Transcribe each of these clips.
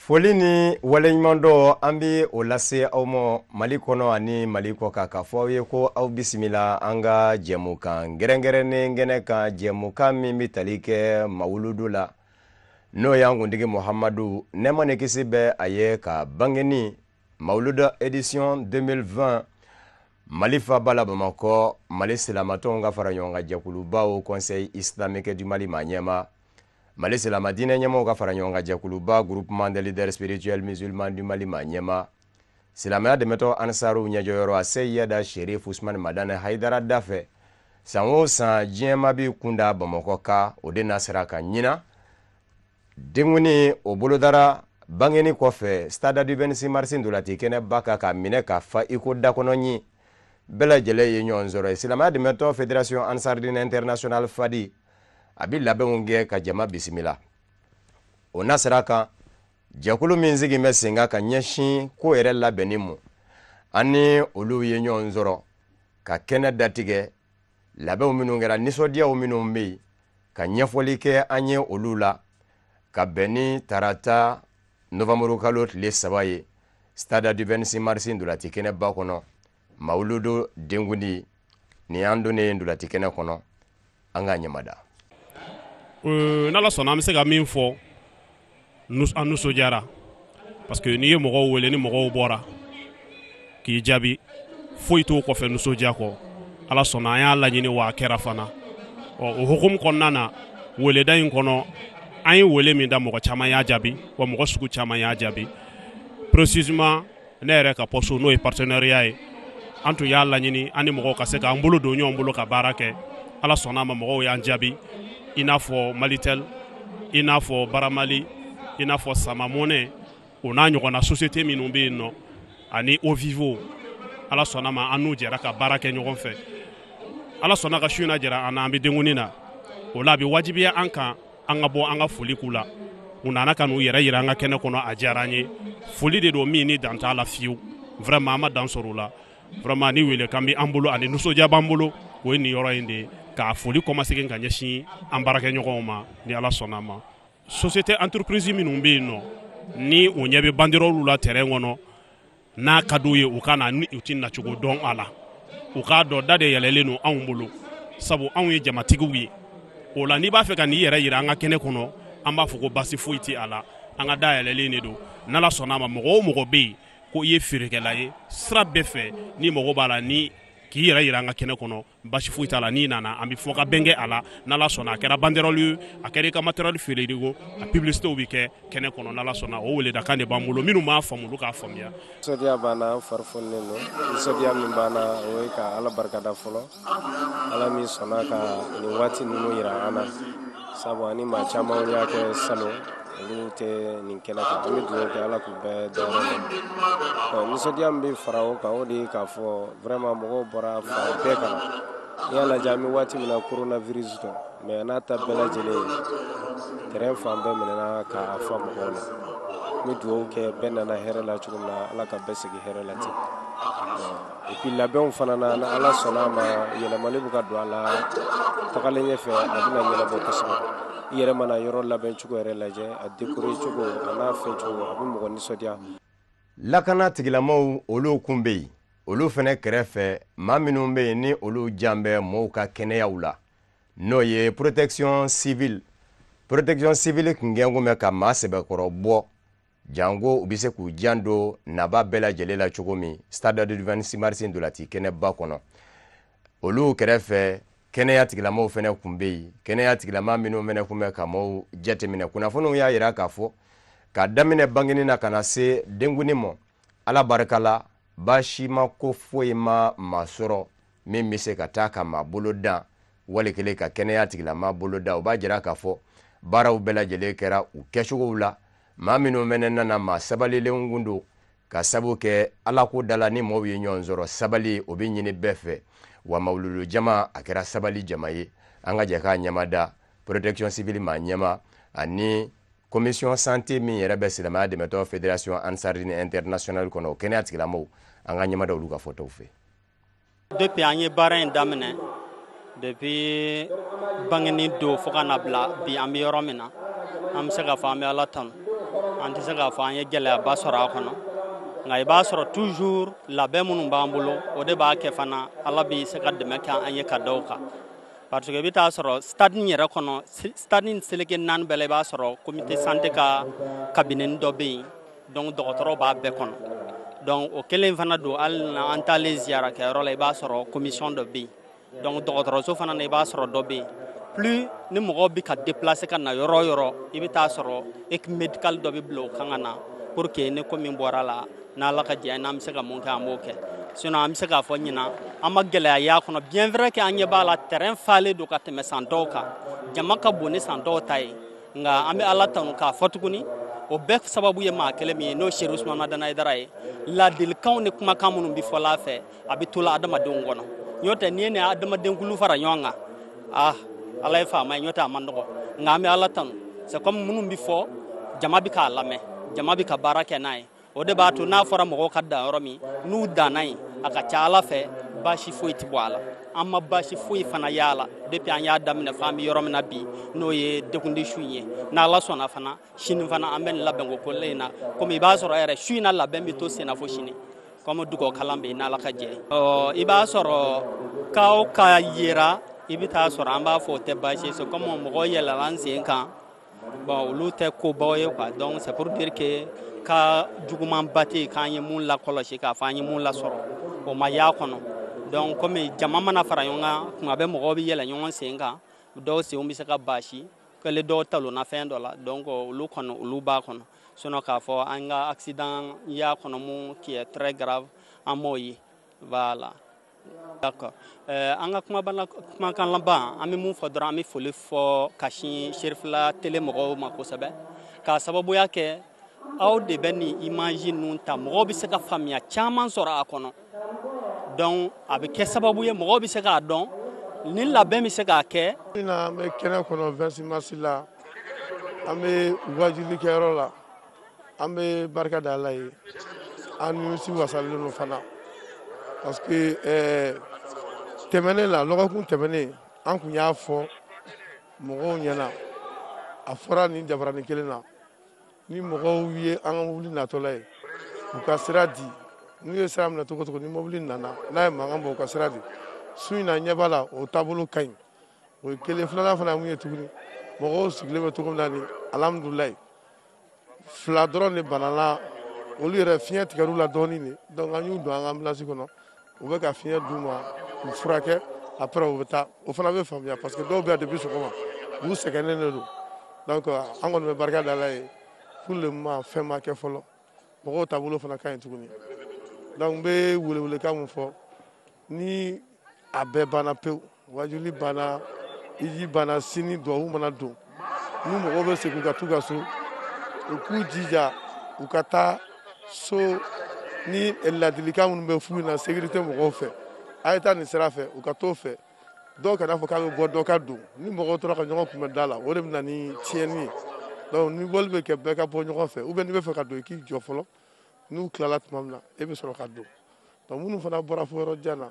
Foli ni waleɲuman dɔ an bi o lase aw ma Mali kɔnɔ ani Mali kɔ kan k'a fɔ aw ye ko aw bisimila an ka jɛmukan gɛrɛngɛrɛnnen kɛnɛ kan jɛmukan min bi tali kɛ mawuludu la n'o y'an kuntigi Muhamadu nɛɛma ni kisi bɛ a ye ka bangeni mawuluda édition 2020 Mali faaba la Bamakɔ Mali silamatɔnw ka fara ɲɔgɔn kan jɛkulubaw Conseil islamique du Mali Maniema Mali silama diinɛ ɲɛmaaw ka fara ɲɔgɔn kan jɛkuluba groupement des leaders spirituels musulmans du Mali Maniema silamɛya dɛmɛtɔ ansaruw ɲɛjɔyɔrɔ a Seyida Sherif Usmani Madane Haidara dafɛ san o san diɲɛma bi kunda Bamakɔ ka o de n'a sera ka ɲina denguni o bolodara bangeni kɔfɛ stade du 26 mars ndolanci kɛnɛba kan ka minɛ ka fa iko dakɔnɔ ɲi bɛɛ lajɛlen ye ɲɔgɔn sɔrɔ ye silamɛya dɛmɛtɔ fédération ansardine international fadi a bi labɛnw kɛ ka jama bisimila o n'a sera kan jɛkulu min sigi bɛ sen kan ka ɲɛsin ko yɛrɛ labɛnni mu an ni olu ye ɲɔgɔn sɔrɔ ka kɛnɛ datigɛ labɛnw minnu kɛra nisɔndiyaw minnu bɛ yen ka ɲɛfɔli kɛ an ye olu la ka bɛn ni tarata novembre kalo tile 3 ye stade du 26 mars ndolanci kɛnɛba kɔnɔ mawuludu denkundi ni an donnen ndolanci kɛnɛ kɔnɔ an ka ɲamada n'ala sɔnna an bɛ se ka min fɔ an nisɔndiyara parce que n'i ye mɔgɔw wele ni mɔgɔw bɔra k'i jaabi foyi t'o kɔfɛ nisɔndiya kɔ ala sɔnna an y'a laɲini wa a kɛra fana o hukumu kɔnɔna na weleda in kɔnɔ an ye wele min da mɔgɔ caman y'a jaabi wa mɔgɔ sugu caman y'a jaabi précisément ne yɛrɛ ka poste n'o ye partenariat ye an tun y'a laɲini an ni mɔgɔw ka se k'an bolo don ɲɔgɔn bolo ka baara kɛ ala sɔnna a ma mɔgɔw y'an jaabi i n'a fɔ Malitel i n'a fɔ Baramali i n'a fɔ Samamonɛ o n'a ɲɔgɔnna société minnu bɛ yen nɔ ani Ovivo ala sɔnna ma an n'u jɛra ka baara kɛ ɲɔgɔn fɛ ala sɔnna ka su in na jɛra an na an bɛ denguni na o la a bɛ wajibiya an kan an ka bɔ an ka foli k'u la u nana ka n'u yɛrɛ yira an ka kɛnɛ kɔnɔ a diyara an ye foli de don min ni dan t'a la fiyewu vraiment an ma dan sɔrɔ o la vraiment ni wele kan bɛ an bolo ani nisɔndiya b'an bolo o ye nin yɔrɔ in de ye k'a foli kɔmasegin ka ɲɛsin an baarakɛɲɔgɔnw ma ni ala sɔnna ma société entreprise minnu bɛ yen nɔ ni u ɲɛ bɛ banderolu la terrain kɔnɔ n'a ka d'u ye u ka na ni u tɛ nacogo dɔn a la u k'a dɔn da de yɛlɛlen don anw bolo sabu anw ye jamatigiw ye o la n'i b'a fɛ ka n'i yɛrɛ yira an ka kɛnɛ kɔnɔ an b'a fɔ ko basi foyi tɛ a la an ka da yɛlɛlen de don n'ala sɔnna ma mɔgɔ o mɔgɔ bɛ yen ko i ye feerekɛla ye sira bɛɛ fɛ ni mɔgɔ b'a la ni k'i yɛrɛ yira an ka kɛnɛ kɔnɔ basi foyi t'a la n'i nana an bɛ fɔ ka bɛn kɛ a la n'ala sɔnna a kɛra banderole ye a kɛra i ka matériel feereli ko a publicitéw bɛ kɛ kɛnɛ kɔnɔ n'ala sɔnna o weledakan de b'an bolo minnu b'a faamu olu k'a faamuya. Nisɔndiya b'an na an fari fununen don nisɔndiya min b'an na o ye ka ala barikada fɔlɔ ala min sɔnna ka nin waati ninnu yira an na sabu ani maa caman y'a kɛ salon olu tɛ nin kɛnɛ kan an bɛ dugawu kɛ ala k'u bɛɛ dayɔrɔ la nisɔndiya min bɛ fara o kan o de ye k'a fɔ vraiment mɔgɔw bɔra fan bɛɛ kan n'i y'a lajɛ an bɛ waati min na coronavirus don mais n'a ta bɛɛ lajɛlen terrain fan bɛɛ minɛna k'a fa mɔgɔw la n bɛ dugawu kɛ bɛɛ nana hɛrɛ la cogo min na ala ka bɛɛ segin hɛrɛ la ten et puis labɛnw fana na ni ala sɔnna a ma yɛlɛmali bɛ ka don a la tagalen ɲɛfɛ a bɛna ɲɛnabɔ kosɛbɛ i yɛrɛ mana yɔrɔ labɛn cogo yɛrɛ lajɛ a décorer cogo a n'a fɛn cogo a bɛ mɔgɔ nisɔndiya. lakana tigilamaw olu kun bɛ yen olu fana kɛrɛfɛ maa minnu bɛ yen ni olu jan bɛ mɔɔw ka kɛnɛyaw la n'o ye protection civile kun gɛn kun bɛ ka maa sɛbɛkɔrɔ bɔ jango u bɛ se k'u jan don naba bɛɛ lajɛlen la cogo min stade du 26 mars ndolanci kɛnɛba kɔnɔ olu kɛrɛfɛ kɛnɛya tigilamaw fana kun bɛ yen kɛnɛya tigilama minnu fana kun bɛ ka maaw jateminɛ kunnafoniw y'a jira k'a fɔ ka daminɛ bangeni na ka na se denguni ma ala barika la baasi ma ko foyi ma maa sɔrɔ min bɛ se ka taa ka maa bolo dan wali kelen ka kɛnɛya tigilama bolo da o b'a jira k'a fɔ baaraw bɛɛ lajɛlen kɛra u kɛcogow la maa minnu fana nana maa sabalilenw kun don ka sabu kɛ ala ko dala ni maaw ye ɲɔgɔn sɔrɔ sabali o bɛ ɲini bɛɛ fɛ wa mawuludu jama a kɛra sabali jama ye an ka jɛ k'a ɲɛmada protection civile maa ɲɛma ani commission santé min yɛrɛ bɛ silamɛya dɛmɛtɔ fédération ansardine international kɔnɔ o kɛnɛya tigilamaw an ka ɲɛmada olu ka fɔtaw fɛ. Depuis an ye baara in daminɛ depuis bangeni don fo ka na bila bi an bɛ yɔrɔ min na an bɛ se k'a fɔ an bɛ ala tanu an tɛ se k'a fɔ an ye gɛlɛyaba sɔrɔ a kɔnɔ nka i b'a sɔrɔ toujours labɛn minnu b'an bolo o de b'a kɛ fana ala bɛ se ka dɛmɛ kɛ an ye ka da o kan parce que i bɛ taa sɔrɔ stade in yɛrɛ kɔnɔ stade in seleke 4 bɛɛ la i b'a sɔrɔ comité santé ka cabinet dɔ bɛ yen donc dɔgɔtɔrɔ b'a bɛɛ kɔnɔ donc o kelen fana don hali na an taalen ziyara kɛyɔrɔ la i b'a sɔrɔ commission dɔ bɛ yen donc dɔgɔtɔrɔso fana na i b'a sɔrɔ dɔ bɛ yen plus ni mɔgɔw bɛ ka déplacer ka na yɔrɔ o yɔrɔ i bɛ taa sɔrɔ équipe médicale dɔ bɛ bila o kan ka na pour que ni ko min bɔra la n'ala ka jɛ n'an bɛ se ka mun kɛ an b'o kɛ sinon an bɛ se k'a fɔ ɲinan an ma gɛlɛya y'a kɔnɔ bien vrai que an ɲɛ b'a la terrain falen don ka tɛmɛ san dɔw kan jama ka bon ni san dɔw ta ye nka an bɛ ala tanu k'a fɔ tuguni o bɛɛ sababu ye maa kelen min ye n'o Seru Usmane Madana Aidara ye ladilikanw ni kumakan minnu bɛ fɔla a fɛ a bɛ tola adamadenw kɔnɔ n'o tɛ n'i ye nin adamaden kulu fara ɲɔgɔn kan ala ye faama ye n'o tɛ a man nɔgɔ nka an bɛ ala tanu c'est comme minnu bɛ fɔ jama bɛ k'a lamɛn jama bɛ ka baara kɛ n'a ye o de b'a to n'a fɔra mɔgɔw ka dan yɔrɔ min n'u danna yen a ka ca ala fɛ baasi foyi tɛ bɔ a la an ma baasi foyi fana y'a la depuis an y'a daminɛ fɔ an bɛ yɔrɔ min na bi n'o ye degundi su in ye n'ala sɔnna fana sini fana an bɛ nin labɛn ko kɔlen in na komi i b'a sɔrɔ yɛrɛ su in na labɛn bɛ to sen na fo sini comme dugawu kalan bɛ yen n'ala ka jɛ i b'a sɔrɔ ka o ka yera i bɛ taa sɔrɔ an b'a fɔ o tɛ baasi ye c'est comme mɔgɔ yɛlɛla an sen kan bon olu tɛ kobaw ye quoi donc c'est pour dire que ka jugumanba tɛ yen k'an ye mun lakɔlɔsi k'a fɔ an ye mun lasɔrɔ o ma y'a kɔnɔ donc komi jama mana fara ɲɔgɔn kan tuma bɛɛ mɔgɔw bɛ yɛlɛ ɲɔgɔn sen kan dɔw senw bɛ se ka basi kɛlen dɔw talonna fɛn dɔ la donc olu kɔnɔ olu b'a kɔnɔ sinon k'a fɔ an ka accident y'a kɔnɔ mun qui est très grave an m'o ye voilà d'accord an ka kumakan laban an bɛ mun fɔ dɔrɔn an bɛ foli fɔ ka sin Serifula télé mɔgɔw ma kosɛbɛ k'a sababuya kɛ aw de bɛ nin image ninnu ta mɔgɔw bɛ se ka faamuya caman sɔrɔ a kɔnɔ donc a bɛ kɛ sababu ye mɔgɔw bɛ se k'a dɔn ni labɛn bɛ se k'a kɛ. An bɛ kɛnɛ kɔnɔ 26 mars la an bɛ wajuli kɛyɔrɔ la an bɛ barika da Ala ye an nimisi wasalen don fana parce que tɛmɛnen la lɔgɔkun tɛmɛnen an kun y'a fɔ mɔgɔw ɲɛna a fɔra nin jabaranin kelen na ni mɔgɔw ye an ka mobili natɔla ye u ka sira di n'u ye sira minɛ cogo cogo ni mobili nana n'a ye mankan bɔ u ka sira di su in na ɲɛ b'a la o taabolo ka ɲi o ye kelen filanan fana mun ye tuguni mɔgɔw sigilen bɛ cogo min na ni alhamdulilayi fila dɔrɔn de banala olu yɛrɛ fiɲɛ tigɛr'u la dɔɔnin de donc an y'u don an ka ambulance kɔnɔ u bɛ ka fiɲɛ d'u ma u furakɛ après u bɛ taa o fana bɛ faamuya parce que dɔw bɛ yan depuis sɔgɔma u sɛgɛnnen de don donc an kɔni bɛ barika da Ala ye pour le moment fɛn ma kɛ fɔlɔ mɔgɔw taabolo fana ka ɲi tuguni donc n bɛ welewelekan mun fɔ ni a bɛɛ banna pewu wajuli banna hiji banna sini duwawu mana don ni mɔgɔw bɛ segin ka t'u ka so u k'u jija u ka taa so ni ladilikan minnu bɛ f'u ɲɛna sécurité mɔgɔw fɛ a ye taa nin sira fɛ u ka t'o fɛ dɔw kana fɔ k'a bɛ bɔ dɔ ka don ni mɔgɔw tora ka ɲɔgɔn kunbɛn da la o de bɛ na ni tiɲɛni ye donc ni bɔli bɛ kɛ bɛɛ ka bɔ ɲɔgɔn fɛ ou bien n'i bɛ fɛ ka don i k'i jɔ fɔlɔ n'u tilala tuma min na e bɛ sɔrɔ ka don donc minnu fana bɔra fo yɔrɔ jan na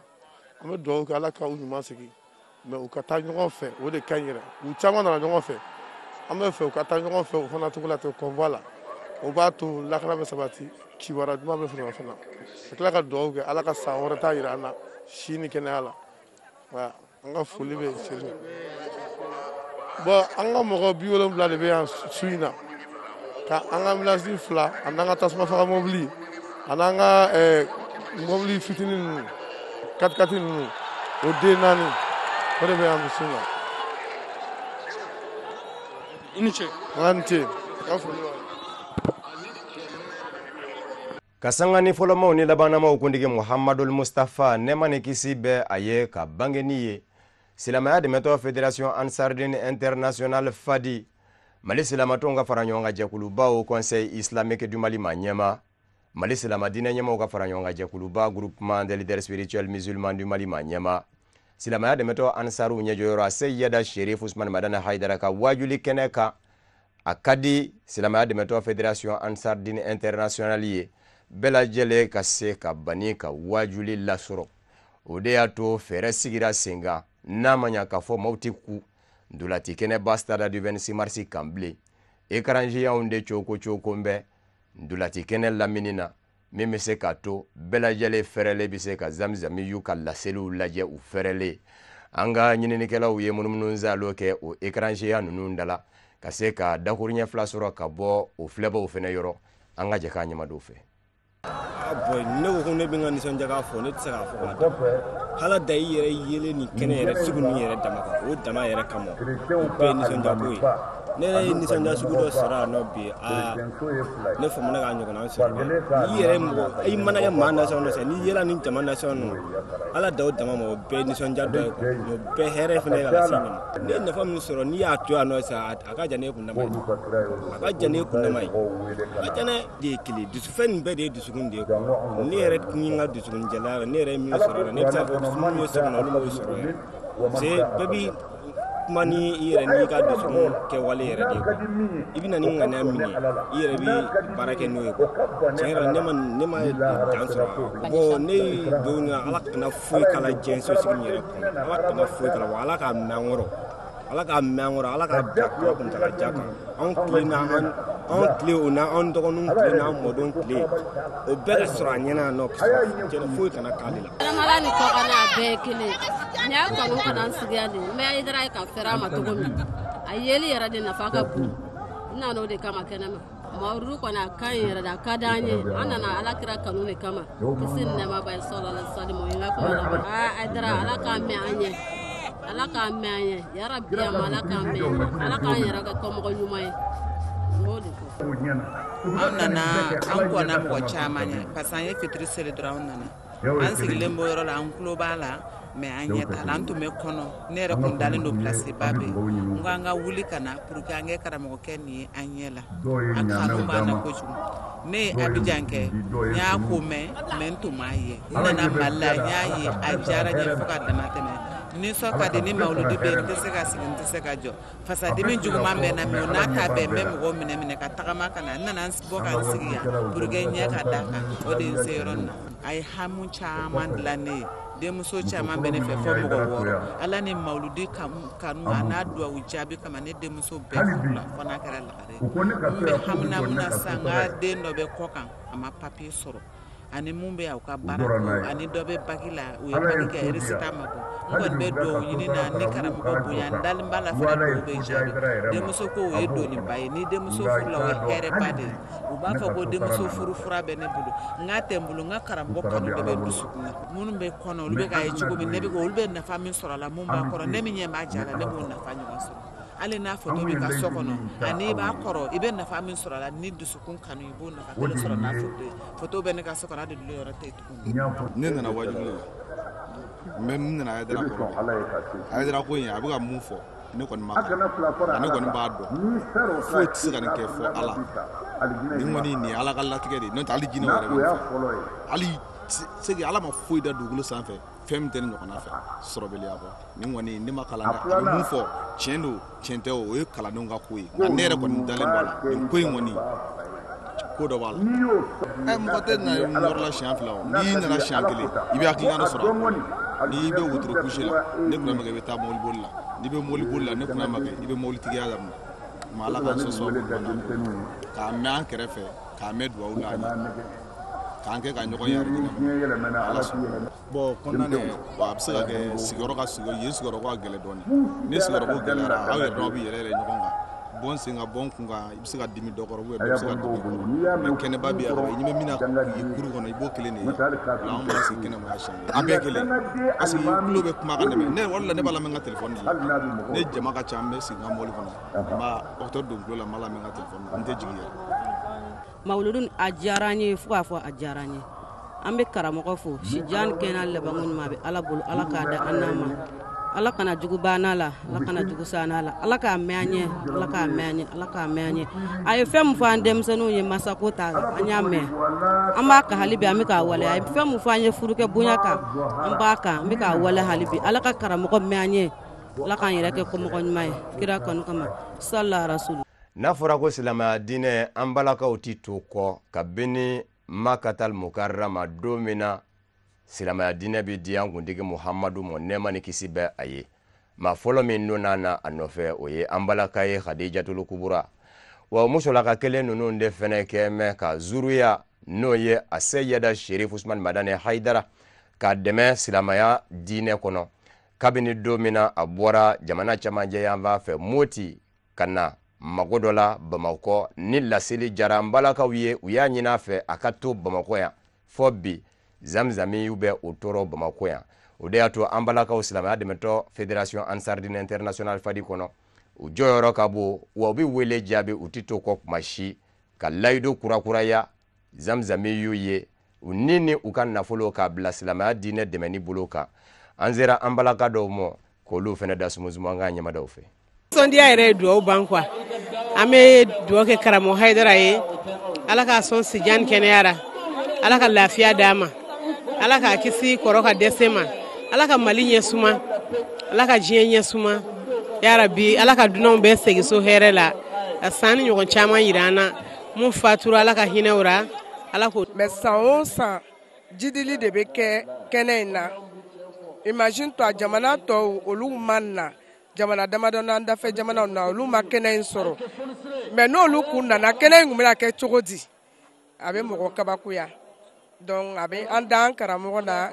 an bɛ dugawu kɛ Ala ka u ɲuman sigi mais u ka taa ɲɔgɔn fɛ o de ka ɲi yɛrɛ u caman nana ɲɔgɔn fɛ an bɛ fɛ u ka taa ɲɔgɔn fɛ o fana cogo la ten convoi la o b'a to lakana bɛ sabati kibaruya ɲuman bɛ sɔrɔ fana ka tila ka dugawu kɛ Ala ka san wɛrɛ ta jira an na si ni kɛnɛya la voilà an ka foli bɛ Seru bon an ka mɔgɔ 70 de bɛ yan su in na ka an ka ambulance 2 a n'an ka tasuma faga mobili a n'an ka mobili fitinin ninnu 4x4 ninnu o den 4 o de bɛ yan su in na. I ni ce. An ni ce. Ka foli b'a la. Ka sanga ni fɔlɔmaw ni labanamaw kuntigi Muhammadul Mustafa nɛɛma ni kisi bɛ a ye ka bangeni ye silamɛya dɛmɛtɔ Fédération Ansardine Internationale FADI Mali silamatɔnw ka fara ɲɔgɔn kan jɛkuluba au Conseil islamique du Mali ma ɲɛma Mali silama diinɛ ɲɛmaw ka fara ɲɔgɔn kan jɛkuluba groupement des leaders spirituels musulmans du Mali ma ɲɛma silamɛya dɛmɛtɔ Ansaru ɲɛjɔyɔrɔ Seyyada Sherif Usmane Madana Haidara ka wajuli kɛnɛ kan a ka di silamɛya dɛmɛtɔ Fédération Ansardine Internationale ye bɛɛ lajɛlen ka se ka bani ka wajuli lasɔrɔ o de y'a to fɛɛrɛ sigira sen kan n'a ma ɲa k'a fɔ maaw tɛ ku ndolati kɛnɛba stade du 26 mars kan bilen écrangeyanw de cogo cogo bɛ ndulati kɛnɛ lamini na min bɛ se ka to bɛɛ lajɛlen fɛrɛlen bɛ se ka zamzami y'u ka laseliw lajɛ u fɛrɛlen an ka ɲininikɛlaw ye munumunu zalo kɛ o écrangeya ninnu dala ka se ka dakuruɲɛ fila sɔrɔ ka bɔ o filɛbaw fɛnɛ yɔrɔ an ka jɛ k'a ɲɛmadow fɛ. Ne ko ne bɛ n ka nisɔndiya k'a fɔ ne tɛ se k'a fɔ ka da hala da i yɛrɛ yelen ni kɛnɛ yɛrɛ sugu ni yɛrɛ dama kan o dama yɛrɛ kama o bɛɛ ye nisɔndiya ko ye ne yɛrɛ ye nisɔndiya sugu dɔ sɔrɔ yan nɔ bi ne famana k'a ɲɔgɔnna sɔrɔ i yɛrɛ mɔgɔ i mana kɛ maa nasɔn dɔ fɛ n'i yela ni jama nasɔn ninnu ala da o dama ma o bɛɛ ye nisɔndiya dɔ ye o bɛɛ hɛrɛ fana ye ka lase ɲɛ ma ne ye nafa min sɔrɔ n'i y'a to yan nɔ sa a ka jan ne kun dama ye a ka jan ne kun dama ye a ka jan ne de ye kelen dusufɛn nin bɛɛ de ye dusukun de ye ne yɛrɛ ni n ka dusukun jɛlenya ne yɛrɛ min sɔrɔ la ne bɛ se k'a fɔ minnu ye sɔrɔ olu m'o sɔrɔ yɛrɛ parce que bɛɛ bi kuma ni i yɛrɛ n'i ka dusukun kɛwale yɛrɛ de ye i bɛ na ni ŋaniya min ye i yɛrɛ bɛ baara kɛ n'o ye tiɲɛ yɛrɛ ne ma dan sɔrɔ bon ne don na ala kana foyi kala diɲɛ sosigi min yɛrɛ kɔnɔ ala kana foyi kala wa ala k'a minɛ an kɔrɔ ala k'a minɛ an kɔrɔ ala k'a bila kura kuntala ja kan anw tilenna anw tile o na anw dɔgɔninw tile n'an mɔdenw tile o bɛɛ ka sɔrɔ a ɲɛna yan nɔ jɛnɛ foyi kana k'ale la. Adamala ni kɔkana a bɛɛ ye kelen n'i y'a kanu kana an sigiya de mɛ i dara ka fɛrɛ a ma cogo min a yeli yɛrɛ de nafa ka bon n nana o de kama kɛnɛ ma mawurudu kɔni a ka ɲi yɛrɛ de a ka d'an ye an nana ala kira kanu de kama kisi ni nɛɛma ba ye sɔlɔlɔ salimu n ka kuma laban a dara ala k'a mɛn an ɲɛ ala k'a mɛn an ɲɛ yarabi a ma ala k'a mɛn ala k'an yɛrɛ kɛ kɔmɔgɔ ɲuman ye m'o de fɔ. An nana an kɔnna mɔgɔ caman ye parce que an ye fitiri seli dɔrɔn an nana an sigilen bɔ yɔrɔ la an tulo b'a la mɛ an ɲɛ t'a la an tun bɛ kɔnɔ ne yɛrɛ kun dalen don place ba bɛ n ko an ka wuli ka na pour que an kɛ karamɔgɔkɛ nin ye an ɲɛ la an kanu b'an na kojugu ne ye Abijan kɛ n y'a ko mɛn n tun m'a ye n nana Mali la n y'a ye a diyara n ye fo ka dama tɛmɛ nisɔn ka di ni mawuludi bɛ n tɛ se ka sigi n tɛ se ka jɔ fasadimi juguman bɛ n na mɛ o n'a ta bɛɛ n bɛ mɔgɔw minɛ ka tagama ka na n nana bɔ ka n sigi yan pour que ɲɛ ka da kan o de ye n se yɔrɔ nin na a ye hamu caman dilan ne ye denmuso caman bɛ ne fɛ fɔ mɔgɔ wɔɔrɔ ala ni mawuludi kanu a n'a duwawu jaabi kama ne denmuso bɛɛ furu la fɔ n'a kɛra lagare n bɛ hamina mun na sisan n ka den dɔ bɛ kɔ kan a ma papiye sɔrɔ ani mun bɛ aw ka baara kɔ ani dɔ bɛ bagi la u ye bagi kɛ résultat ma bɔ n kɔni bɛ duwawu ɲini na ni karamɔgɔ bonya n dalen b'a la fana duwawu bɛ jaabi denmuso ko o ye doniba ye ni denmuso furula o ye hɛrɛba de ye u b'a fɔ ko denmuso furu fura bɛ ne bolo n k'a tɛ n bolo n ka karamɔgɔ kanu de bɛ dusukun na minnu bɛ kɔnɔ olu bɛ k'a ye cogo min olu bɛ nafa min sɔrɔ a la mun b'a kɔrɔ ne min ɲɛ b'a ja la ne b'o nafa ɲɔgɔn sɔrɔ hali n'a foto bɛ ka so kɔnɔ ani i b'a kɔrɔ i bɛ nafa min sɔrɔ a la ni dusukun kanu i b'o nafa kelen sɔrɔ n'a foto bɛ ne ka so kɔnɔ hali dulo yɔrɔ tɛ tuguni. ne nana wajibi la mɛ n nana Hayidara kɔrɔ Hayidara ko in a bɛ ka mun fɔ ne kɔni ma kan ne kɔni b'a dɔn foyi tɛ se ka nin kɛ fɔ ala ni kɔni nin ye ala ka latigɛ de n'o tɛ hali jinɛw yɛrɛ bɛ fɔ hali segi ala ma foyi da dugukolo sanfɛ fɛn min tɛ ne ɲɔgɔnna fɛ sɔrɔbaliya bɔ nin kɔni ne ma kalan dɛ a bɛ mun fɔ tiɲɛ don tiɲɛ tɛ o ye kalandenw ka ko ye nka ne yɛrɛ kɔni dalen b'a la nin ko in kɔni ko dɔ b'a la mɔgɔ tɛ na yɔrɔ la siɲɛ fila o n'i nana siɲɛ kelen i bɛ hakilina sɔrɔ n'i bɛ wotoro kusi la ne kunna makɛ i bɛ taa mobili boli la n'i bɛ mobili boli la ne kunna makɛ i bɛ mobili tigiya daminɛ ma ala k'an sɔsɔ k'a mɛn an kɛrɛfɛ k'a mɛn duwawu la k'an kɛ ka ɲɔgɔn yɛrɛ ɲɛnama ala sɔn bon kɔnɔna a bɛ se ka kɛ sigiyɔrɔ ka sigiyɔrɔ yen sigiyɔrɔ ka gɛlɛn dɔɔnin ni sigiyɔrɔ ko gɛlɛyara aw yɛrɛ dɔn aw bɛ yɛlɛ ɲɔgɔn kan bɔn sen ka bɔn kun kan i bɛ se ka dimi dɔ kɔrɔ dɔ bɛ se ka dimi kɔrɔ mɛ kɛnɛba bɛ yan i ɲɛ bɛ min na kuru kɔnɔ i b'o kelen de ye anw b'a sigi kɛnɛma ya siyɛn a bɛɛ kelen parce que tulo bɛ kuma kan dɛmɛ ne wari la ne b'a lamɛn n ka telefɔni de la ne jama ka ca n bɛ sigi n ka mɔbili kɔnɔ n b'a docteur don tulo la n b'a lamɛn n ka telefɔni n tɛ jigin yɛrɛ. Mawuludun a diyara an ye fo k'a fɔ a diyara an ye an bɛ karamɔgɔ fo Sijan kɛnɛ laban ɲuman bɛ ala bolo ala k'a da an n'a ma ala kana jugu banna la ala kana jugu sanna la ala k'a mɛn an ɲɛ ala k'a mɛn an ɲɛ ala k'a mɛn an ɲɛ a ye fɛn min fɔ an denmisɛnninw ye masako t'a la an y'a mɛn an b'a kan hali bi an bɛ k'a wale a ye fɛn min fɔ an ye furukɛ bonya kan an b'a kan an bɛ k'a wale hali bi ala ka karamɔgɔ mɛn an ɲɛ ala k'an yɛrɛ kɛ kɔmɔgɔ ɲuman ye kira kanu kama sallallahu rasulu. n'a fɔra ko silamɛya diinɛ an balakaw ti to kɔ ka bɛn ni Makatal Mukarrama don min na silamɛya diinɛ bɛ di an kuntigi Muhamadu ma nɛɛma ni kisi bɛ a ye maa fɔlɔ min donna na a nɔfɛ o ye an balaka ye Khadijatul Kubura wa musola ka kelen nunu de fene ke me ka zuruya no ye aseyada Sherif Usman Madane Haidara ka deme silamaya dine kono kabini domina abora jamana chamanje yamba fe moti kana magodola Bamako ni lasili jarambala ka wiye uya nyina fe akato Bamako ya fobi zamzami ube utoro Bamako ya udeato ambalaka usilamaya demeto Federation Ansardine International fadi kono ujoyoro kabo wabi wele jabe utito kwa mashi ka laido kurakuraya zamzami yuye unini ukan nafolo ka blasilama dine demeni buluka anzera ambalaka do mo kolu fene dasumuzuma nga nyama do fe sondia ere do bankwa ame do ke karamo haidara ye alaka son sijan keneyara alaka lafiya dama alaka kisi koroka desema alaka malinye suma alaka jiyenye suma ya rabbi alaka dunon be segi so herela asani nyogon chama yirana mun fatura alaka hinawra alako mesansa jidili de beke kenena imagine toi jamana to olumanna jamana damadona ndafe jamana na oluma kenen soro mais no olukuna na kenen ngumira ke chogodi abe mogo kabakuya donc abe andan karamo na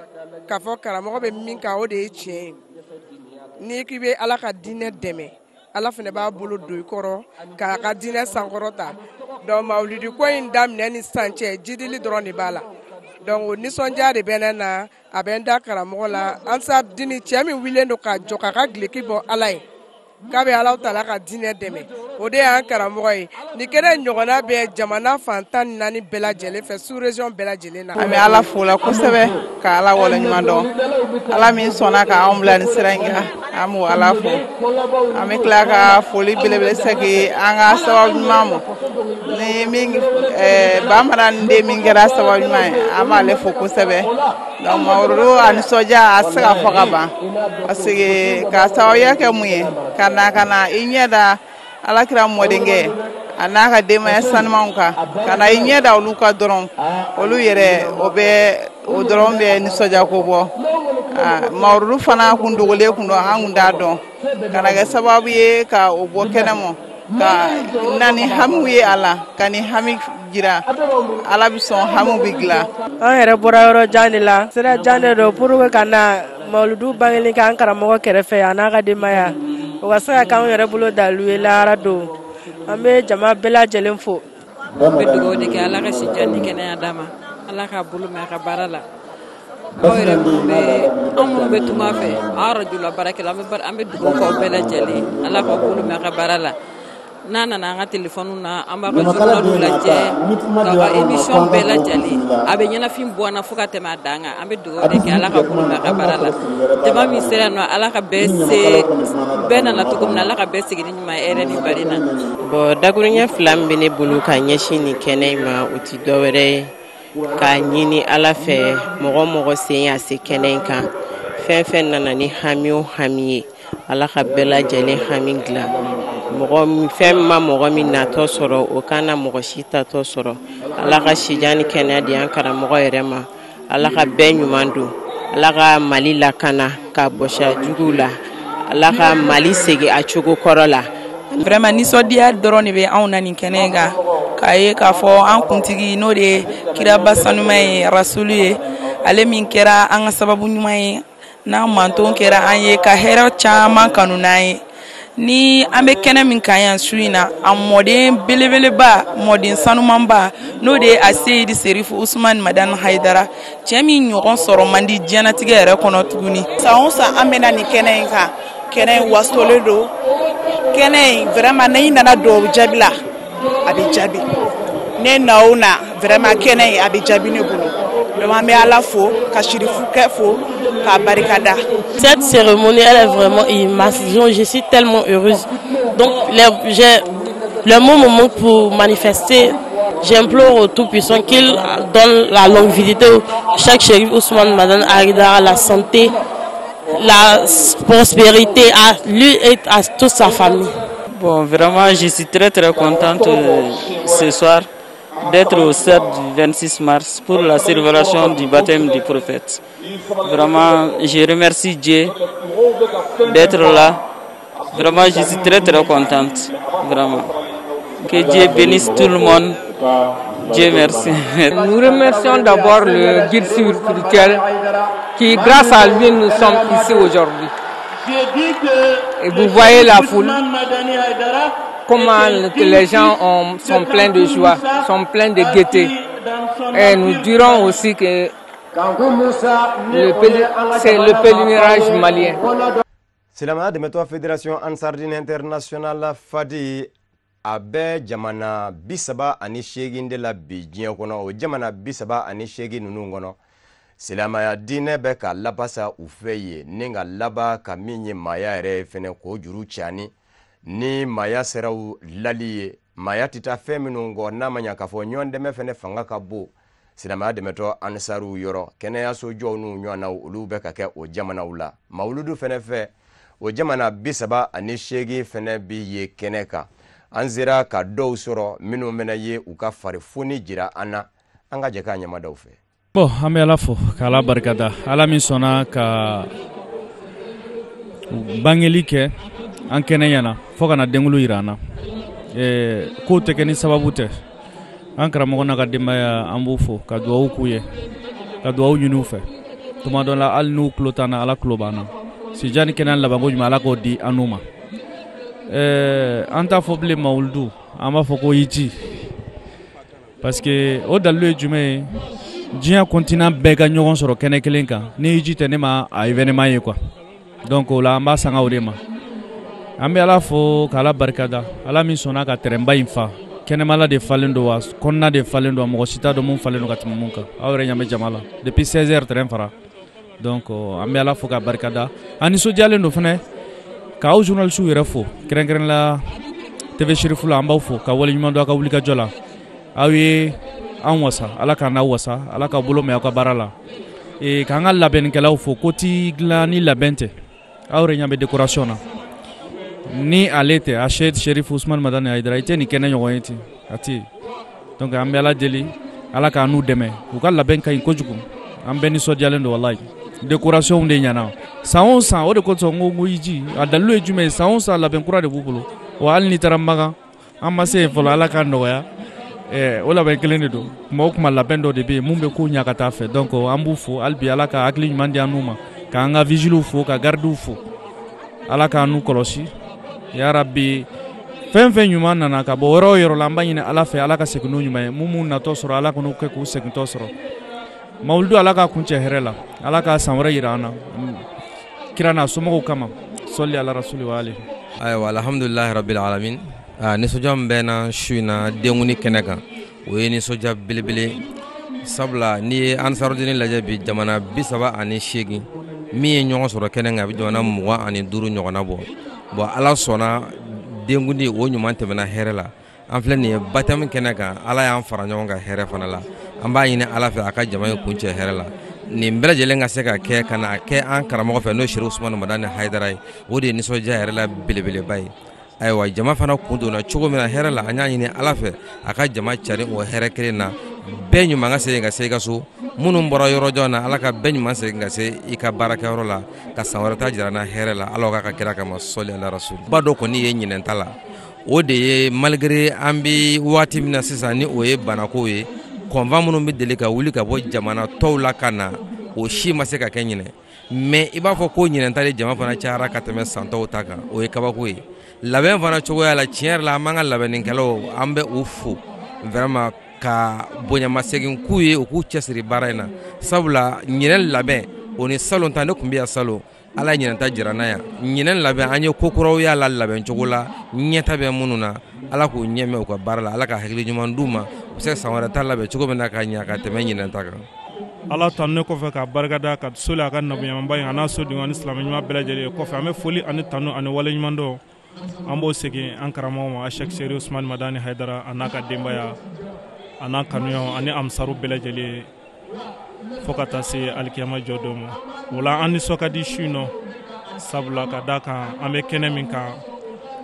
kafo karamo be minka o de chien ni kibe alaka dine deme ala fene ba bolo do ikoro ka ka dine sankorota donc maulidi ko indam neni sanche jidili drone bala donc ni sonja de benena abenda karamo la ansa dini chemi wilendo ka joka ka gleki bo alai kabe ala tala ka dine deme ode an karamo ni kere nyogona be jamana fantan nani bela jele fe sous région bela jele na ami ala fola ko sebe ka ala wala nyando ala min sona ka ambulance sirenga amu ala fo ami klaka foli belebele segi anga sababu mamu ni mingi bamara nde mingera sababu mai ama le fo ko sebe donc mawro an soja asaka fogaba asige ka sawya ke muye kana inyeda ala kira modenge anaka dema sanmanka kana inyeda oluka doron olu yere obe odoron be ni soja ko bo mawru fana kundugole kundo angunda don kana ga sababu ye ka obo kenamo ka nani hamuye ala kani hami gira ala bison hamu bigla an yɛrɛ bɔra yɔrɔ jan de la sira jan de do pour que kana mawludu bangeli kan karamɔgɔ kɛrɛfɛ a n'a ka denbaya o ka se ka k'anw yɛrɛ bolo dalu ye lahara don an bɛ jama bɛɛ lajɛlen fo an bɛ dugawu de kɛ ala ka si jan ni kɛnɛya d'a ma ala ka bolo mɛn a ka baara la aw yɛrɛ minnu bɛ tuma fɛ aw rajula baarakɛla an bɛ dugawu k'aw bɛɛ lajɛlen ala ka bolo mɛn a ka baara la n'a nana an ka telefɔni na an b'a ka journal lajɛ k'a ka émission bɛɛ lajɛlen a bɛ ɲɛnafin bɔ an na fo ka tɛmɛ a dan kan an bɛ dugawu de kɛ ala ka bolo mɛn a ka baara la jama min sera yen nɔ ala ka bɛɛ nana cogo min na ala ka bɛɛ segin ni ɲuman hɛrɛ ni bari na. Bon dakuruɲɛ fila min bɛ ne bolo ka ɲɛsin nin kɛnɛ in ma o tɛ dɔwɛrɛ ye k'a ɲini ala fɛ mɔgɔ mɔgɔ sen y'a se kɛnɛ in kan fɛn fɛn nana ni hami o hami ye ala ka bɛɛ lajɛlen hami dilan fɛn ma mɔgɔ min natɔ sɔrɔ o kana mɔgɔ si tatɔ sɔrɔ ala ka sijan ni kɛnɛya di an karamɔgɔ yɛrɛ ma ala ka bɛɛ ɲuman don ala ka mali lakana ka bɔsiya juguw la ala ka mali segin a cogo kɔrɔ la. Vraiment nisɔndiya dɔrɔn de bɛ anw na nin kɛnɛ in kan k'a ye k'a fɔ an kuntigi n'o de ye kiraba sanuman ye rasulu ye ale min kɛra an ka sababu ɲuman ye n'an manton kɛra an ye ka hɛrɛ caman kanu n'an ye ni an bɛ kɛnɛ min kan yan su in na a mɔden belebeleba mɔden sanumanba n'o de ye a seyidi serifu usman madani haidara cɛ min ɲɔgɔn sɔrɔ man di diɲɛnatigɛ yɛrɛ kɔnɔ tuguni. san o san an bɛna nin kɛnɛ in kan kɛnɛ in wasolen don kɛnɛ in vraiment ne nana don jaabi la a bɛ jaabi ne na o na vraiment kɛnɛ in a bɛ jaabi ne bolo donc an bɛ ala fo ka Sherifukɛ fo k'a barikada. Cette cérémonie elle est vraiment immense, je suis tellement heureuse donc j'ai le mot me manque pour manifester. J'implore au Tout-Puissant qu'il donne la longévité à chaque Sherif Ousmane Madane Haidara, la santé, la prospérité à lui et à toute sa famille. Bon, vraiment, je suis très contente ce soir d'être au stade du 26 mars pour la célébration du baptême du prophète. Vraiment, je remercie Dieu d'être là. Vraiment, je suis très contente. Vraiment. Que Dieu bénisse tout le monde. Dieu merci. Nous remercions d'abord le guide spirituel qui, grâce à lui, nous sommes ici aujourd'hui. Et vous voyez la foule, comment les gens sont pleins de joie, sont pleins de gaieté. Et nous dirons aussi que c'est le pèlerinage malien. C'est la manière de mettre la Fédération Ansardine Internationale Fadi abe jamana bisaba ani shegi de la bijian kono o jamana bisaba ani shegi nunu kono silamaya dine be ka labasa ufeye ninga laba ka minye maya ere fene ko juru chani ni maya serau laliye maya tita feminu ngo na manya ka fo nyonde me fene fanga ka bo silamaya de meto ansaru yoro kene ya so jonu nyona ulu be ka ke o jamana ula mauludu fene fe o jamana bisaba ani shegi fene bi ye keneka anzira ka dow soro minu mena ye u ka farifuni jira ana anga je ka nyama daw fe bon ambe ala fo kala barkada ala min sona ka bangelike an keneyana fo kana dengulu irana ko te keni sababu te an karamo na ka demaya ambu fo ka duwa kuye ka duwa nyunu fe tuma don la al nu klotana ala klobana si jani kenan labango juma ala ko di anuma anta foble mauldu ama foko yiti parce que o dalu jume dia continent bega nyogon soro kene kelenka ni yiti tenema a événement ye quoi donc la amba sanga odema ambe ala fo kala barkada ala min sona ka teremba infa kene mala de falendo wa konna de falendo mo sita do mon falendo ka timunka awre nyame jamala depuis 16h terrain fara donc ambe ala fo ka barkada ani so jale no fene ka o journal su yɛrɛ fo kɛrɛnkɛrɛn la TV Chérif la an b'aw fo ka wale ɲuman dɔn a ka wuli ka jɔ la aw ye an wasa ala k'an n'aw wasa ala ka bolo mɛn aw ka baara la k'an ka labɛnnikɛlaw fo ko ti dilan ni labɛn tɛ aw yɛrɛ ɲɛ bɛ décoration na ni ale tɛ Achid Chérif Ousmane Madani Haidara i tɛ nin kɛnɛ ɲɔgɔn ye ten a tɛ donc an bɛ ala deli ala k'an n'u dɛmɛ u ka labɛn ka ɲi kojugu an bɛɛ nisɔndiyalen don walayi décoration de ɲana san o san o de kosɔn ko yiji a dalilu ye jumɛn ye san o san labɛn kura de b'u bolo wa hali n'i taara Magan an ma se yen fɔlɔ ala k'a nɔgɔya o labɛn kelen de don kuma o kuma labɛn dɔ de bɛ yen mun bɛ ko ɲa ka taa fɛ donc an b'u fo hali bi ala ka hakili ɲuman di an n'u ma k'an ka vigiliw fo ka gardiw fo ala k'an n'u kɔlɔsi yarabi fɛn fɛn ɲuman nana ka bɔ yɔrɔ o yɔrɔ la an b'a ɲini ala fɛ ala ka segin n'u ɲuman ye mun natɔ sɔrɔ ala kan'u kɛ k'u segintɔ sɔrɔ mawulidu ala ka kuncɛ hɛrɛ la ala ka san wɛrɛ yira an na kira n'a somɔgɔw kama sɔli ala rasuli wa ale ayiwa alhamdulilahi rabbil alamin nisɔndiya min bɛ na su in na denkuni kɛnɛ kan o ye nisɔndiya belebele sabula n'i ye ansarudini lajɛ bi jamana 38 min ye ɲɔgɔn sɔrɔ kɛnɛ kan a bɛ jamana 25 ɲɔgɔnna bɔ bon ala sɔnna denkuni o ɲuman tɛmɛna hɛrɛ la an filɛ nin ye baptême kɛnɛ kan ala y'an fara ɲɔgɔn kan hɛrɛ fana la an b'a ɲini ala fɛ a ka jama ye kuncɛ hɛrɛ la nin bɛɛ lajɛlen ka se ka kɛ ka na kɛ an karamɔgɔ fɛ n'o ye Chérif Ousmane Madani Haidara ye o de ye nisɔndiya yɛrɛ la belebeleba ye ayiwa jama fana kun donna cogo min na hɛrɛ la an y'a ɲini ala fɛ a ka jama cari o hɛrɛ kelen na bɛɛ ɲuman ka segin ka se i ka so minnu bɔra yɔrɔ jɔn na ala ka bɛɛ ɲuman segin ka se i ka baarakɛyɔrɔ la ka san wɛrɛ ta jira na hɛrɛ la ala k'a ka kira kama sɔli ala rasul ba dɔ kɔni ye ɲinɛnta la o de ye malgré an bɛ waati min na sisan ni o ye banako ye kɔnvan minnu bɛ deli ka wuli ka bɔ jamana tɔw la ka na o si ma se ka kɛ ɲinɛ mais i b'a fɔ ko ɲinɛnta de jama fana cayara ka tɛmɛ san tɔw ta kan o ye kabako ye labɛn fana cogoya la tiɲɛ yɛrɛ la an b'an ka labɛnnikɛlaw an bɛ u fo vraiment ka bonyamasegin k'u ye u k'u cɛsiri baara in na sabula ɲinɛ labɛn o ni salon ta ne tun bɛ yan salon ala ye ɲinɛnta jira na yan ɲinɛ labɛn an ye ko kuraw y'a la labɛn cogo la ɲɛta bɛ minnu na ala k'u ɲɛ mɛn u ka baara la ala ka hakili ɲuman d'u ma u bɛ se ka san wɛrɛ ta labɛn cogo min na ka ɲɛ ka tɛmɛ ɲinɛnta kan ala tanu ne kɔfɛ ka barikada ka soli a ka nabiɲumanba in a n'a sodenw ani silamɛ ɲuman bɛɛ lajɛlen ye kɔfɛ an bɛ foli ani tanu ani wale ɲuman dɔn an b'o segin an karamɔgɔ ma Achid Chérif Ousmane Madani Haidara a n'a ka denbaya a n'a kanuɲɔgɔn ani amisaru bɛɛ lajɛlen fo ka taa se alikiyama jɔ don ma o la an nisɔn ka di su in nɔ sabula ka da kan an bɛ kɛnɛ min kan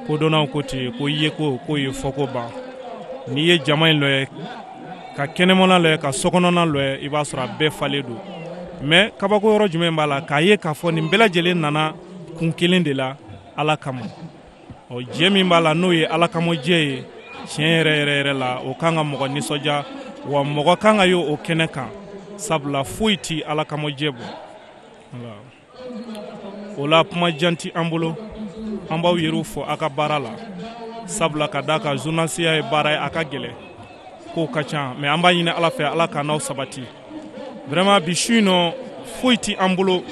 kodɔnnaw ko ten ko yeko k'o ye fɔko ban n'i ye jama in lajɛ ka kɛnɛmana lajɛ ka sokɔnɔna lajɛ i b'a sɔrɔ a bɛɛ falen don mais kabako yɔrɔ jumɛn b'a la k'a ye k'a fɔ nin bɛɛ lajɛlen nana kun kelen de la ala kama ɔ jɛ min b'a la n'o ye ala kama jɛ ye tiɲɛ yɛrɛ la o kan ka mɔgɔ nisɔndiya wa mɔgɔ kan ka ye o kɛnɛ kan sabula foyi ti ala kama jɛ bɔ o la kuma janti an bolo an b'aw yɛrɛw fɔ a ka baara la sabula ka d'a kan journalisiya ye baara ye a ka gɛlɛn kow ka ca mais an b'a ɲini ala fɛ ala ka n'aw sabati vraiment bi su in nɔ foyi ti an bolo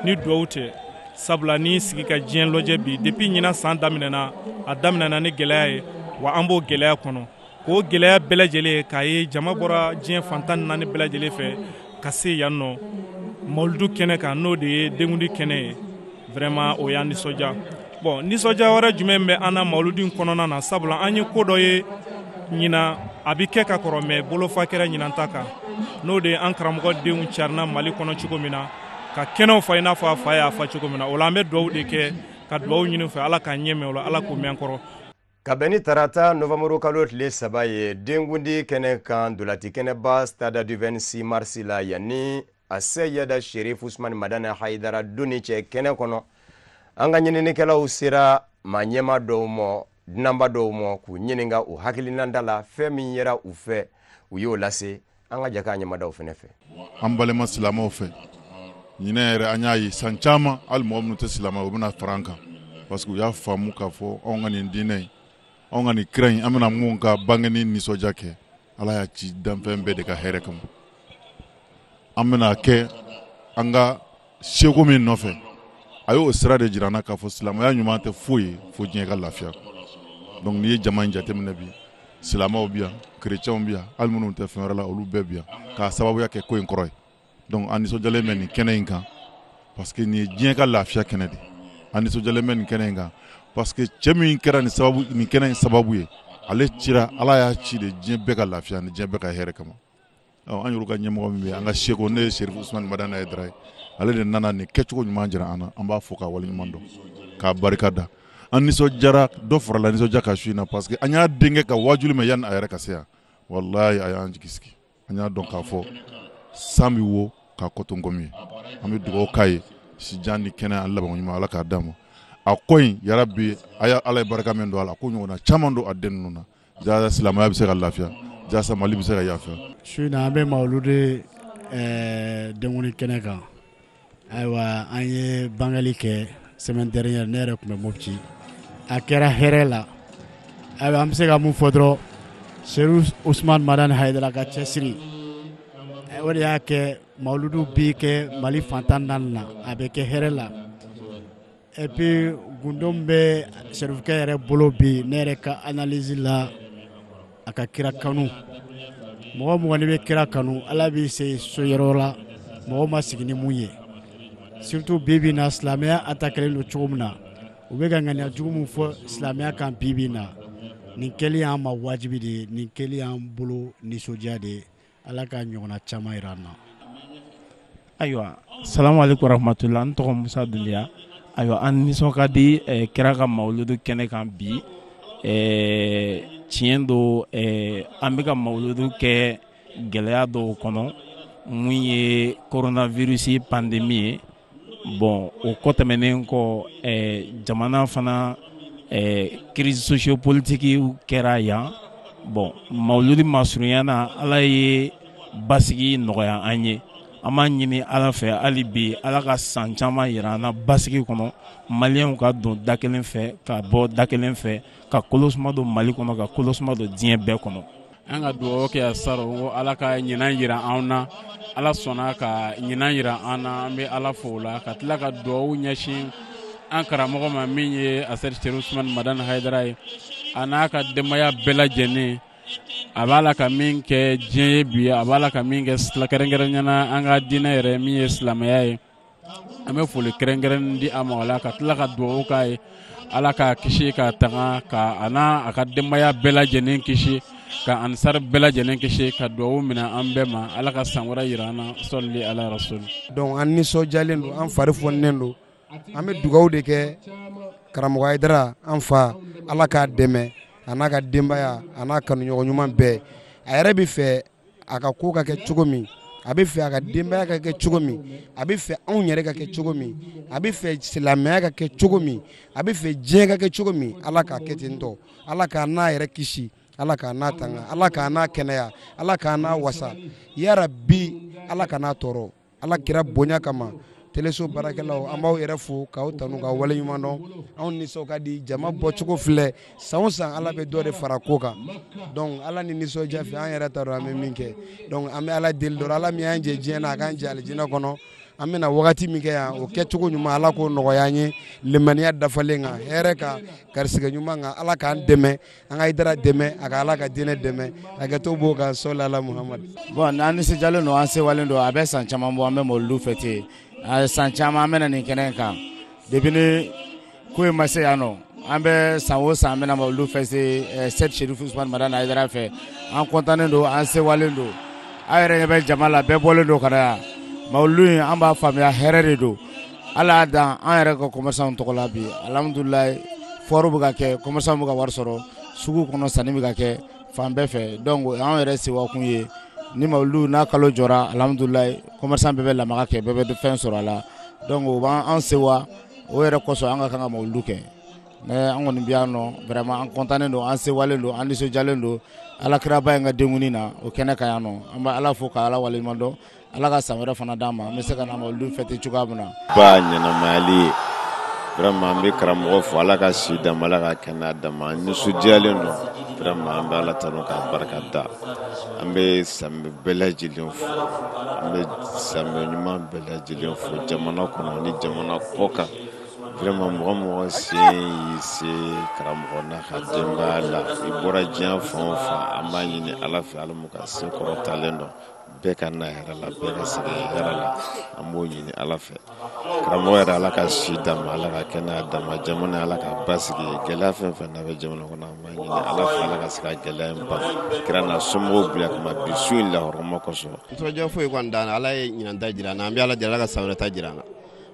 ni duwawu tɛ sabula ni sigi ka diɲɛ lɔjɛ bi depuis ɲina san daminɛna a daminɛna ni gɛlɛya ye wa an b'o gɛlɛya kɔnɔ k'o gɛlɛya bɛɛ lajɛlen k'a ye jama bɔra diɲɛ fantan naani bɛɛ lajɛlen fɛ ka se yan nɔ mawuludu kɛnɛ kan n'o de ye denkundi kɛnɛ ye vraiment o y'an nisɔndiya bon nisɔndiya wɛrɛ jumɛn bɛ an na mawuludu in kɔnɔna na sabula an ye ko dɔ ye ɲina a bi kɛ ka kɔrɔ mais bolofa kɛra ɲinanta kan n'o de ye an karamɔgɔ denw carina mali kɔnɔ cogo min na ka kɛnɛw fa i n'a fɔ a fa y'a fa cogo min na o la an bɛ duwawu de kɛ ka duwawu ɲini fɛ ala k'a ɲɛ mɛn o la ala k'o mɛn kɔrɔ ka bɛn ni tarata novambre kalo tile 3 ye denkundi kɛnɛ kan dolati kɛnɛba stade du 26 mars la yanni a se yada sherif usman madana haidara doni cɛ kɛnɛ kɔnɔ an ka ɲininikɛlaw sera maa ɲɛma dɔw ma dunanba dɔw ma k'u ɲininka u hakilinanda la fɛn min yera u fɛ u y'o lase an ka jaka ɲɛmadaw fɛnɛ fɛ an balima silamɛw fɛ ɲinɛ yɛrɛ an y'a ye san caman hali mɔgɔ minnu tɛ silamɛ u bɛna fara an kan parce que u y'a faamu k'a fɔ anw ka nin diinɛ in anw ka nin kira in an bɛna mun ka bangeni nisɔndiya kɛ ala y'a ci danfɛn bɛɛ de ka hɛrɛ kama an bɛna kɛ an ka seko min nɔfɛ a y'o sira de jira an na k'a fɔ silamɛya ɲuman tɛ foyi ye fo diɲɛ ka lafiya donc n'i ye jama in jateminɛ bi silamɛw bi yan kerecɛnw bi yan hali minnu tɛ fɛn wɛrɛ la olu bɛɛ bi yan k'a sababuya kɛ ko in kɔrɔ ye donc an nisɔndiyalen bɛ nin kɛnɛ in kan parce que nin ye diɲɛ ka lafiya kɛnɛ de an nisɔndiyalen bɛ nin kɛnɛ in kan parce que cɛ min kɛra nin kɛnɛ in sababu ye ale cira ala y'a ci de diɲɛ bɛɛ ka lafiya ni diɲɛ bɛɛ ka hɛrɛ kama an yɛrɛ ka ɲɛmɔgɔ min bɛ an ka seko ne ye sherif usman madana haidara ye ale de nana nin kɛcogo ɲuman jira an na an b'a fɔ k'a waleɲuman dɔn k'a barika da an nisɔndiyara dɔ farala nisɔndiya ka su in na parce que an y'a denkɛ ka wajuli mɛn yanni a yɛrɛ ka se yan walayi a y'an jigi sigi an y'a dɔn k'a fɔ san bɛ wo k'a kɔtɔ nkɔmi ye an bɛ dugawu k'a ye sijan ni kɛnɛ an laban ɲuman ala k'a d'a ma a ko in yarabi ala ye barika min don a la ko ɲɔgɔnna caman don a den ninnu na jasa silamɛya bɛ se ka lafiya jasa mali bɛ se ka yafa su in na an bɛ mawuludu denkundi kɛnɛ kan ayiwa an ye bangali kɛ semaine dernière ne yɛrɛ tun bɛ Mopti a kɛra hɛrɛ la ayiwa an bɛ se ka mun fɔ dɔrɔn sherif usman madana haidara ka cɛsiri o de y'a kɛ mawuludu bi kɛ mali fantan naani na a bɛ kɛ hɛrɛ la et puis gundo bɛ sherifukɛ yɛrɛ bolo bi ne yɛrɛ ka analyse la a ka kira kanu mɔgɔ mɔgɔ ni bɛ kira kanu ala b'i se so yɔrɔ la mɔgɔ ma sigi ni mun ye surtout bibi na silamɛya attaquer don cogo min na u bɛ ka ŋaniya jugu min fɔ silamɛya kan bibi na nin kɛli y'an ma wajibi de ye nin kɛli y'an bolo nisɔndiya de ye ala ka ɲɔgɔnna caman yira an na ayiwa salamu aleykum warahmatulah n tɔgɔ musa dunbiya ayiwa an nisɔn ka di kira ka mawuludu kɛnɛ kan bi tiɲɛ don an bɛ ka mawuludu kɛ gɛlɛya dɔw kɔnɔ mun ye coronavirus pandemi ye bon o kɔ tɛmɛnen kɔ jamana fana crise sociopolitique kɛra yan bon mawuludi masurunya na ala ye basigi nɔgɔya an ye an b'a ɲini ala fɛ hali bi ala ka san caman yira an na basigi kɔnɔ maliyɛnw ka don da kelen fɛ ka bɔ da kelen fɛ ka kolosuma don mali kɔnɔ ka kolosuma don diɲɛ bɛɛ kɔnɔ an ka dugawu kɛ saro ko ala ka ɲinan yira an na ala sɔnna ka ɲinan yira an na an bɛ ala fo o la ka tila ka dugawu ɲɛsin an karamɔgɔ ma min ye asɛri sherif usman madana haidara ye a n'a ka denbaya bɛɛ lajɛlen a b'a la ka min kɛ diɲɛ ye bi a b'a la ka min kɛ kɛrɛnkɛrɛnɲana an ka diinɛ yɛrɛ min ye silamɛya ye an bɛ foli kɛrɛnkɛrɛn di a ma o la ka tila ka dugawu k'a ye ala k'a kisi ka tanga ka a n'a a ka denbaya bɛɛ lajɛlen kisi ka ansar bɛɛ lajɛlen kisi ka dugawu minɛ an bɛɛ ma ala ka san wɛrɛ yira an na sɔli ala rasul donc an nisɔndiyalen don an fari fɔnnen don an bɛ dugawu de kɛ karamɔgɔ haidara an fa ala k'a dɛmɛ a n'a ka denbaya a n'a kanuɲɔgɔn ɲuman bɛɛ a yɛrɛ bɛ fɛ a ka ko ka kɛ cogo min a bɛ fɛ a ka denbaya ka kɛ cogo min, a bɛ fɛ anw yɛrɛ ka kɛ cogo min, a bɛ fɛ silamɛya ka kɛ cogo min, a bɛ fɛ diɲɛ ka kɛ cogo min, Ala k'a kɛ ten tɔ, Ala k'a n'a yɛrɛ kisi, Ala k'a n'a tanga, Ala k'a n'a kɛnɛya, Ala k'a n'a wasa, ya Rabbi Ala ka n'a tɔɔrɔ, Ala kira bonya kama. Teleso baarakɛlaw an b'aw yɛrɛ fo k'aw tanu ka wale ɲuman dɔn, anw nisɔn ka di, jama bɔcogo filɛ san o san Ala bɛ dɔ de fara ko kan, donc Ala ni nisɔndiya fɛ an yɛrɛ t'a dɔn an bɛ min kɛ, donc an bɛ Ala deli dɔrɔn Ala min y'an jɛ diɲɛ na a k'an jɛ alijinɛ kɔnɔ, an bɛna wagati min kɛ yan o kɛcogo ɲuman Ala k'o nɔgɔya an ye, limaniya dafalen kan, hɛrɛ kan, garisigɛ ɲuman kan, Ala k'an dɛmɛ, an ka Haidara dɛmɛ, a ka Ala ka diinɛ dɛmɛ, hakɛto b'o kan sɔli ala Muhamadu. Bon n'an nisɔndiyalen don an sewalen don a bɛ san caman bɔ an bɛ mɔludu fêter. San caman an bɛna nin kɛnɛ kan depuis ni ko in ma se yan nɔ an bɛ san o san an bɛna mɔludu fêter Seydi Cherif Ousmane Madani Haidara fɛ, an kɔntannen don an sewalen don, an yɛrɛ ɲɛ bɛ jama la bɛɛ bɔlen don ka na yan, mɔludu in an b'a faamuya hɛrɛ de don, Ala y'a dan an yɛrɛ ka commerçant tɔgɔ la bi alhamdulilayi foire bɛ ka kɛ commerçant bɛ ka wari sɔrɔ, sugu kɔnɔ sanni bɛ ka kɛ fan bɛɛ fɛ, donc an yɛrɛ sewakun ye ni mawulu n'a kalo jɔra alhamdulilayi commerçant bɛɛ bɛ lamaga kɛ bɛɛ bɛ fɛn sɔrɔ a la, donc o b'an sewa o yɛrɛ kosɔn an ka kan ka mawulu kɛ, mais an kɔni bɛ yan nɔ vraiment an kɔntannen don an sewalen don an nisɔndiyalen don alakiraba in ka denkuni na o kɛnɛ kan yan nɔ, an bɛ Ala fo ka Ala waleɲuman dɔn, Ala ka san wɛrɛ fana d'an ma an bɛ se ka na mawulu fêter cogoya min na. Ba ɲɛnamayali ye vraiment an bɛ karamɔgɔ fo Ala ka si d'a ma Ala ka kɛnɛya d'a ma, an nisɔndiyalen don vraiment an bɛ Ala tanu k'a barika da, an bɛ samɛ bɛɛ lajɛlen fo, an bɛ samɛ ɲuman bɛɛ lajɛlen fo jamana kɔnɔ ni jamana kɔ kan, vraiment mɔgɔ mɔgɔ sen y'i se karamɔgɔ n'a ka denbaya la, i bɔra diɲɛ fan o fan an b'a ɲini Ala fɛ Ala m'u ka se kɔrɔtalen dɔn, bɛɛ ka na hɛrɛ la bɛɛ ka segin hɛrɛ la, an b'o ɲini Ala fɛ, karamɔgɔ yɛrɛ Ala ka si d'a ma Ala ka kɛnɛya d'a ma, jamana Ala ka basigi, gɛlɛya fɛn fɛn n'a bɛ jamana kɔnɔ an b'a ɲini Ala fɛ Ala ka se ka gɛlɛya in ban, kira n'a somɔgɔw bila ka ma bi su in lahɔrɔma kosɔn. Nisɔndiya foyi kɔni t'an na, Ala ye ɲinanta jira an na, an bɛ Ala deli Ala ka san wɛrɛ ta jira an na,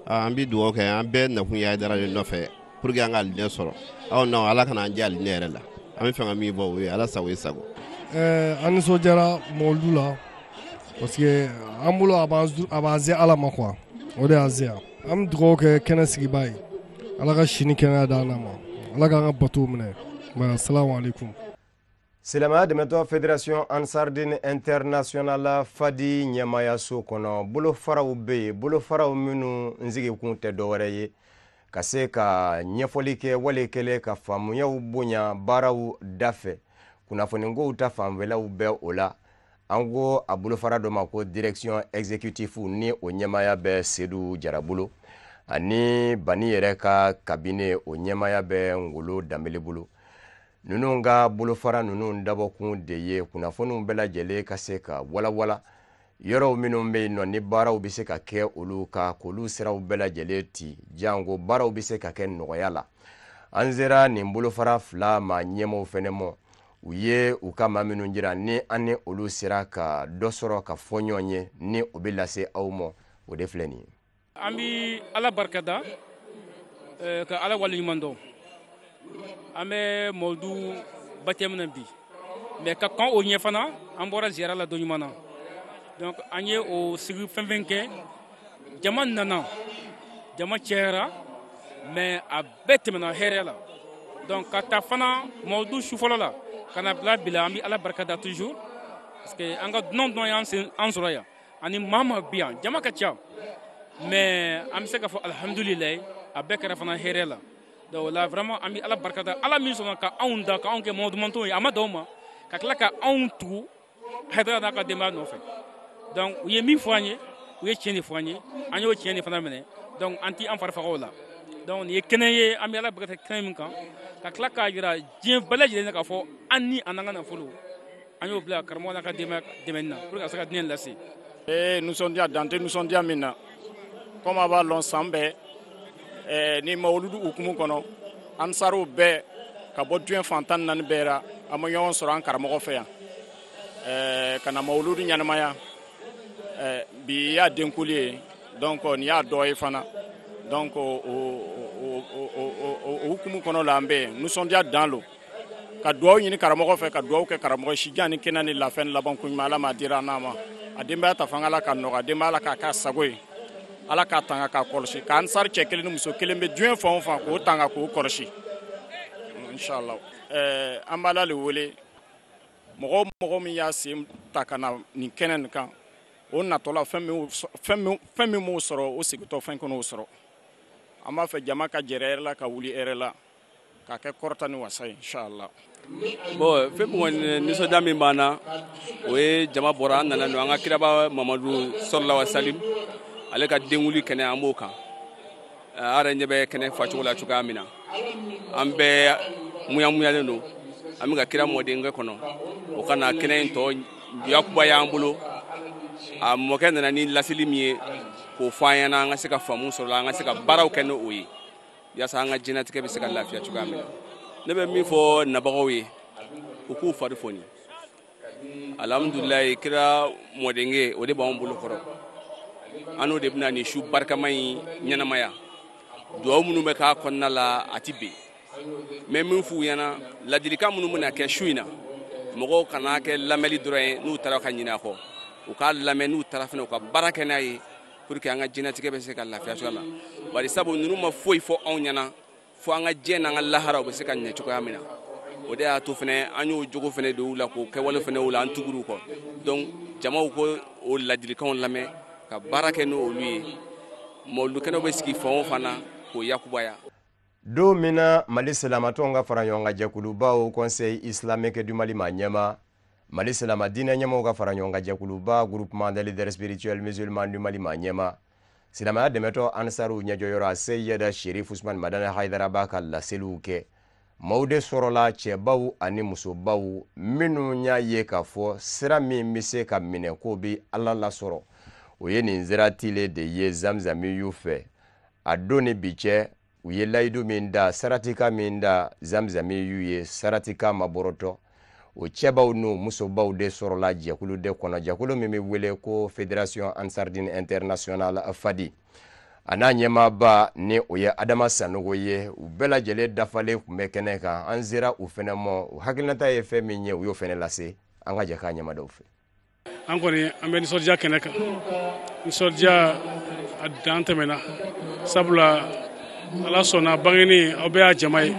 an bɛ dugawu kɛ an bɛɛ nakun ye Haidara de nɔfɛ pour que an ka alijinɛ sɔrɔ, aw non Ala kana an jɛ alijinɛ yɛrɛ la, an bɛ fɛ ka min fɔ o ye Ala sago i sago. An nisɔndiyara mɔludu la parce que an bolo a b'an se Ala ma quoi, o de y'an se yan, an bɛ dugawu kɛ kɛnɛ sigiba ye, Ala ka si ni kɛnɛya d'an ma, Ala k'an ka bateau minɛ, assalamu alaikum. Silamɛya dɛmɛtɔ Fédération Ansardine International Fadi ɲɛmayaso kɔnɔ bolofaraw bɛ yen, bolofaraw minnu n sigikun tɛ dɔwɛrɛ ye ka se ka ɲɛfɔli kɛ wale kɛlen ka faamuyaw bonya baaraw dafɛ, kunnafonigow ta fanfɛlaw bɛ o la, an ko a bolofara dɔ ma ko direction exécutif ni o ɲɛmaya bɛ Seydou Jara bolo, ani Bani yɛrɛ ka cabinet o ɲɛmaya bɛ Ngolo Danbele bolo. Ninnu ka bolofara ninnu dabɔkun de ye kunnafoniw bɛɛ lajɛlen ka se ka walawala yɔrɔw minnu bɛ yen nɔ ni baaraw bɛ se ka kɛ olu ka k'olu siraw bɛɛ lajɛlen ti jango baaraw bɛ se ka kɛ nɔgɔya la. An sera nin bolofara fila ma ɲɛmɔgɔw fɛnɛ ma, u ye u ka maa minnu jira ni an ni olu sera ka dɔ sɔrɔ ka fɔ ɲɔgɔn ye ni o bɛ lase aw ma, o de filɛ nin ye. An bɛ Ala barikada ka Ala waleɲuman dɔn. An bɛ mɔludu baptême na bi, mais ka kan o ɲɛ fana an bɔra ziyara la dɔ ɲuman na, donc an ye o sigi fɛn fɛn kɛ, jama nana, jama cɛyara, mais a bɛɛ tɛmɛna hɛrɛ la, donc ka taa fana mɔludu su fɔlɔ la ka na bila bi la an bɛ Ala barikada toujours parce que an ka dunan y'an sɔrɔ yan ani maa maa bɛ yan jama ka ca, mais an bɛ se ka fɔ alhamdulilayi a bɛɛ kɛra fana hɛrɛ la. Donc là vraiment an bɛ Ala barikada, Ala min sɔnna ka anw da ka anw kɛ mɔdumantonw ye a ma d'aw ma ka tila ka anw tugu Haidara n'a ka denbaya nɔfɛ, donc u ye min fɔ an ye u ye tiɲɛ de fɔ an ye, an y'o tiɲɛ de fana minɛ, donc an tɛ an fari faga o la, donc nin ye kɛnɛ ye an bɛ Ala barikada kɛnɛ min kan ka tila k'a jira diɲɛ bɛɛ lajɛlen na k'a fɔ an ni an n'an ka nafolo an y'o bila karamɔgɔ n'a ka denbaya dɛmɛni na pour que ka se ka diinɛ lase. Nisɔndiya dan tɛ nisɔndiya min na comme a b'a dɔn san bɛɛ ni mawuludu hukumu kɔnɔ ansariw bɛɛ ka bɔ diɲɛ fan 14 bɛɛ ra an ma ɲɔgɔn sɔrɔ an karamɔgɔ fɛ yan ka na mawuludu ɲɛnamaya bi y'a denkuli ye donc nin y'a dɔ ye fana donc o hukumu kɔnɔ la an bɛ nisɔndiya dan lo ka duwawu ɲini karamɔgɔ fɛ ka duwawu kɛ karamɔgɔ sijan ni kɛnɛ ni lafɛn laban ko ɲuman Ala m'a dira an n'a ma a denbaya ta fanga Ala ka nɔgɔya denbaya Ala k'a k'a sago ye Ala k'a tanga k'a kɔlɔsi ka Ansar cɛ kelen ni muso kelen bɛ diɲɛ fan o fan k'o tanga k'o kɔlɔsi inshallah an b'a la le wele mɔgɔ min y'a sen ta ka na nin kɛnɛ nin kan o natɔla fɛn min m'o sɔrɔ o sigitɔ fɛn kɔnɔ o sɔrɔ an b'a fɛ jama ka jɛrɛ hɛrɛ la ka wuli hɛrɛ la k'a kɛ kɔrɔta ni wasa ye inshallah. Bon fɛn min nisɔndiya min b'an na o ye jama bɔra an nana an ka kiraba Mamadu sallallahu alaihi wasallam ale ka denwuli kɛnɛ an b'o kan a yɛrɛ ɲɛ bɛ kɛnɛ facogo la cogoya min na an bɛɛ muyamuyalen don an bɛ ka kira mɔdenkɛ kɔnɔ o ka na kɛnɛ in tɔ yakuba y'an bolo a mɔkɛ nana ni laseli min ye k'o fɔ an ɲɛna an ka se ka faamu sɔrɔ la an ka se ka baaraw kɛ n'o ye yaasa an ka diɲɛlatigɛ bɛ se ka lafiya cogoya min na ne bɛ min fɔ nabagaw ye u k'u fari foni alhamdulilayi kira mɔdenkɛ o de b'anw bolo kɔrɔ an n'o de bɛna nin su barikama in ɲɛnamaya duwawu minnu bɛ k'a kɔnɔna la a ti ben mais min f'u ɲɛna ladilikan minnu bɛna kɛ su in na mɔgɔw kana kɛ lamɛnli dɔrɔn ye n'u taara ka ɲinɛ a kɔ u k'a lamɛn n'u taara fana u ka baara kɛ n'a ye pour que an ka diɲɛlatigɛ bɛ se ka lafiya cogoya min na bari sabu ninnu ma foyi fɔ anw ɲɛna fo an ka diɲɛ n'an ka laharaw bɛ se ka ɲɛ cogoya min na o de y'a to fana an y'o jogo fana don u la k'o kɛwale fana u la an tugur'u kɔ donc jamaw ko o ladilikanw lamɛn ka baara kɛ n'olu ye mawuludukɛnɛw bɛ sigi fan o fan na k'o yakubaya. Don min na Mali silamatɔnw ka fara ɲɔgɔn kan jɛkulubaw Conseil islamique du Mali ma ɲɛma Mali silama diinɛ ɲɛmɔgɔw ka fara ɲɔgɔn kan jɛkuluba Groupement des leaders spirituels musulmans du Mali ma ɲɛma silamaya dɛmɛtɔ Ansaru ɲɛjɔyɔrɔ Seyida Sherif Usman Madani Haidara b'a ka laseliw kɛ maaw de sɔrɔla cɛbaw ani musobaw minnu y'a ye k'a fɔ sira min bɛ se ka minɛ k'o bi Ala lasɔrɔ o ye nin ziratile de ye Zamzami y'u fɛ a don ni bi cɛ u ye layidu min da saratika min da Zamzami y'u ye saratika maborotɔ o cɛbaw n'u musobaw de sɔrɔla jɛkulu de kɔnɔ jɛkulu min bɛ wele ko Fédération Ansardine Internationale FADI a n'a ɲɛmaaba ni o ye Adama Sanogo ye u bɛɛ lajɛlen dafalen tun bɛ kɛnɛ kan an sera u fɛnɛ mɔ u hakilinata ye fɛn min ye u y'o fɛnɛ lase an ka jɛ k'a ɲɛmadaw fɛ. An kɔni an bɛ nisɔndiya kɛnɛ kan nisɔndiya a dan tɛmɛna sabula Ala sɔnna bangeni aw bɛɛ y'a jama ye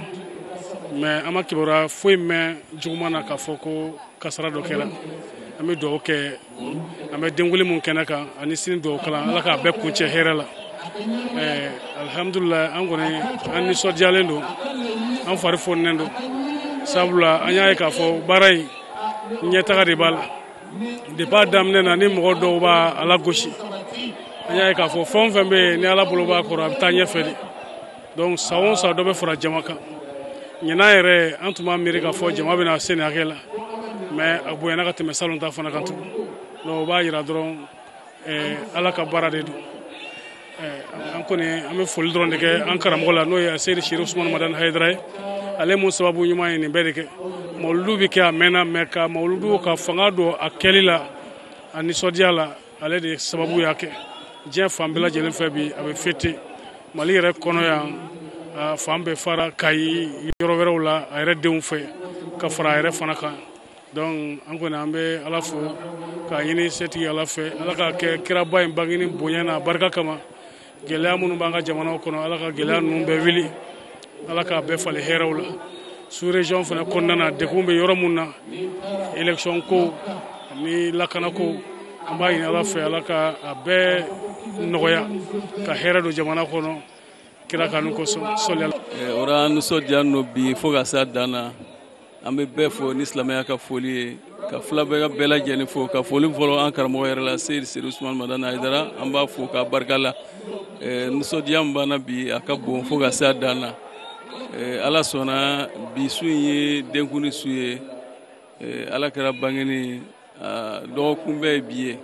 mais an ma kibaruya foyi mɛn juguman na k'a fɔ ko kasara dɔ kɛra an bɛ dugawu kɛ an bɛ denwuli mun kɛnɛ kan ani sini dugawu kalan Ala k'a bɛɛ kuncɛ hɛrɛ la alhamdulillah an kɔni an nisɔndiyalen don an fari foninen don sabula an y'a ye k'a fɔ baara in ɲɛtaga de b'a la depuis a daminɛ na ni mɔgɔ dɔw b'a ala gosi an y'a ye k'a fɔ fɛn o fɛn bɛ yen ni Ala bolo b'a kɔrɔ a bɛ taa ɲɛfɛ de donc san o san dɔ bɛ fara jama kan ɲinan yɛrɛ an tun b'a miiri k'a fɔ jama bɛna se nin hakɛ la mais a bonyana ka tɛmɛ salon ta fana kan tugun donc o b'a jira dɔrɔn Ala ka baara de don an kɔni an bɛ foli dɔrɔn de kɛ an karamɔgɔ la n'o ye Seydi Sherif Usman Madani Haidara ye ale mun sababu ɲuman ye nin bɛɛ de kɛ mawuludu bɛ kɛ a mɛnna mais ka mawuludu ka fanga don a kɛli la a nisɔndiya la ale de sababu y'a kɛ diɲɛ fan bɛɛ lajɛlen fɛ bi a bɛ fêter Mali yɛrɛ kɔnɔ yan fan bɛɛ fara Kayi yɔrɔ wɛrɛw la a yɛrɛ denw fɛ ka fara a yɛrɛ fana kan donc an kɔni an bɛ Ala fo k'a ɲini setigi Ala fɛ Ala ka kɛ kiraba in bangeni bonya n'a barika kama gɛlɛya minnu b'an ka jamanaw kɔnɔ Ala ka gɛlɛya ninnu bɛɛ wuli Ala k'a bɛɛ falen hɛrɛw la sous région fana kɔnɔna na degun bɛ yɔrɔ mun na élection ko ni lakana ko an b'a ɲini Ala fɛ Ala ka a bɛɛ nɔgɔya ka hɛrɛ don jamana kɔnɔ kira kanu kosɔn sɔli o la nisɔndiya nɔ bi fo ka se a dan na an bɛ bɛɛ fɔ ni silamɛya ka foli ye ka fila bɛɛ ka bɛɛ lajɛlen fo ka foli fɔlɔ an karamɔgɔ yɛrɛ la Seydi Sherif Usman Madani Haidara an b'a fo k'a barika la nisɔndiya min b'an na bi a ka bon fo ka se a dan na Ala sɔnna bi su in ye denkuni su ye Ala kɛra bangeni dɔgɔkun bɛɛ ye bi ye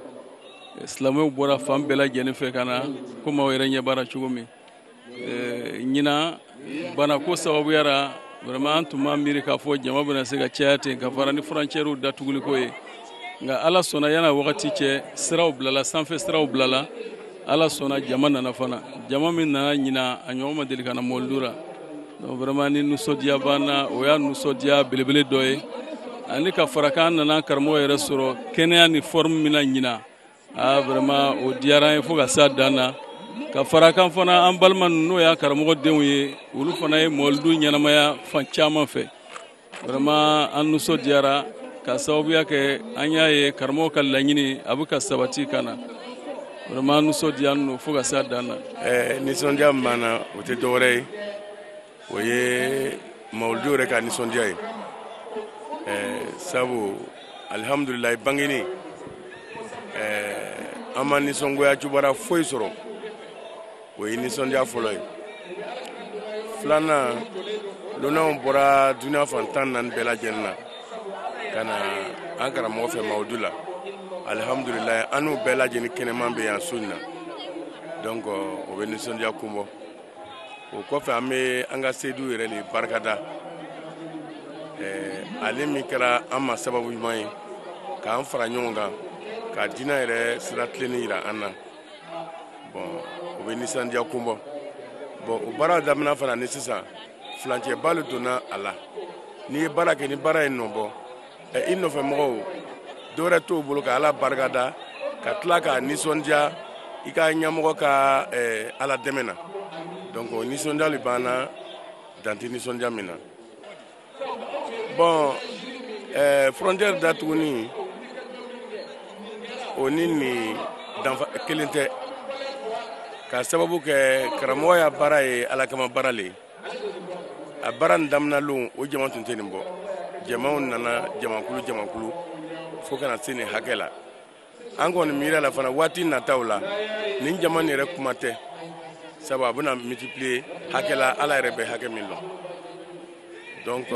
silamɛw bɔra fan bɛɛ lajɛlen fɛ ka na komi aw yɛrɛ ɲɛ b'ara cogo min ɲinan banako sababuyara vraiment an tun b'a miiri k'a fɔ jama bɛna se ka caya ten ka fara ni frontières datuguliko ye nka Ala sɔnna yan'a wagati cɛ siraw bilala sanfɛ siraw bilala Ala sɔnna jama nana fana jama min nana ɲinan a ɲɔgɔn ma deli ka na mɔlidu la donc vraiment ni nisɔndiya b'an na o y'a nisɔndiya belebele dɔ ye ani ka fara k'an nana karamɔgɔ yɛrɛ sɔrɔ kɛnɛya ni forme min na ɲinan vraiment o diyara an ye fo ka s'a dan na ka fara kan fana an balima n'o y'a karamɔgɔ denw ye olu fana ye mɔlidu ɲɛnamaya fan caman fɛ vraiment an nisɔndiyara ka sababuya kɛ an y'a ye karamɔgɔ ka laɲini a bɛ ka sabati ka na vraiment an nisɔndiyara n'o fo ka s'a dan na. Nisɔndiya min b'an na o tɛ dɔwɛrɛ ye o ye mawulidu yɛrɛ ka nisɔndiya ye sabu alihamudulilayi bangeni an ma nisɔngoya jubara foyi sɔrɔ o ye nisɔndiya fɔlɔ ye filanan lonnaw bɔra duniya fan 14 bɛɛ lajɛlen na ka na an karamɔgɔ fɛ mawulidu la alihamudulilayi an n'u bɛɛ lajɛlen kɛnɛman bɛ yan so in na donc o bɛ nisɔndiya kun bɔ o kɔfɛ an bɛ an ka seyidu yɛrɛ de barikada ale min kɛra an ma sababu ɲuman ye k'an fara ɲɔgɔn kan ka diinɛ yɛrɛ sira tilenni yira an na bon o bɛ nisɔndiya kun bɔ bon o baara daminɛ fana ni sisan furancɛba le donna a la n'i ye baara kɛ ni baara ye nɔbɔ i nɔfɛmɔgɔw dɔwɛrɛ t'o bolo ka ala barikada ka tila k'a nisɔndiya i ka ɲɛmɔgɔ ka ala dɛmɛ na donc o nisɔndiya le b'an na dan tɛ nisɔndiya min na bon frontière datuguni o ni nin danfa kelen tɛ ka sababu kɛ karamɔgɔ ya baara ye ala kama baara le a baara nin daminalon o jama tun tɛ nin bɔ jamaw nana jamakulu fo kana se nin hakɛ la an kɔni miira la fana waati nataw la nin jama nin yɛrɛ kuma tɛ sabu a bɛna multiplier hakɛ la ala yɛrɛ bɛ hakɛ min dɔn donc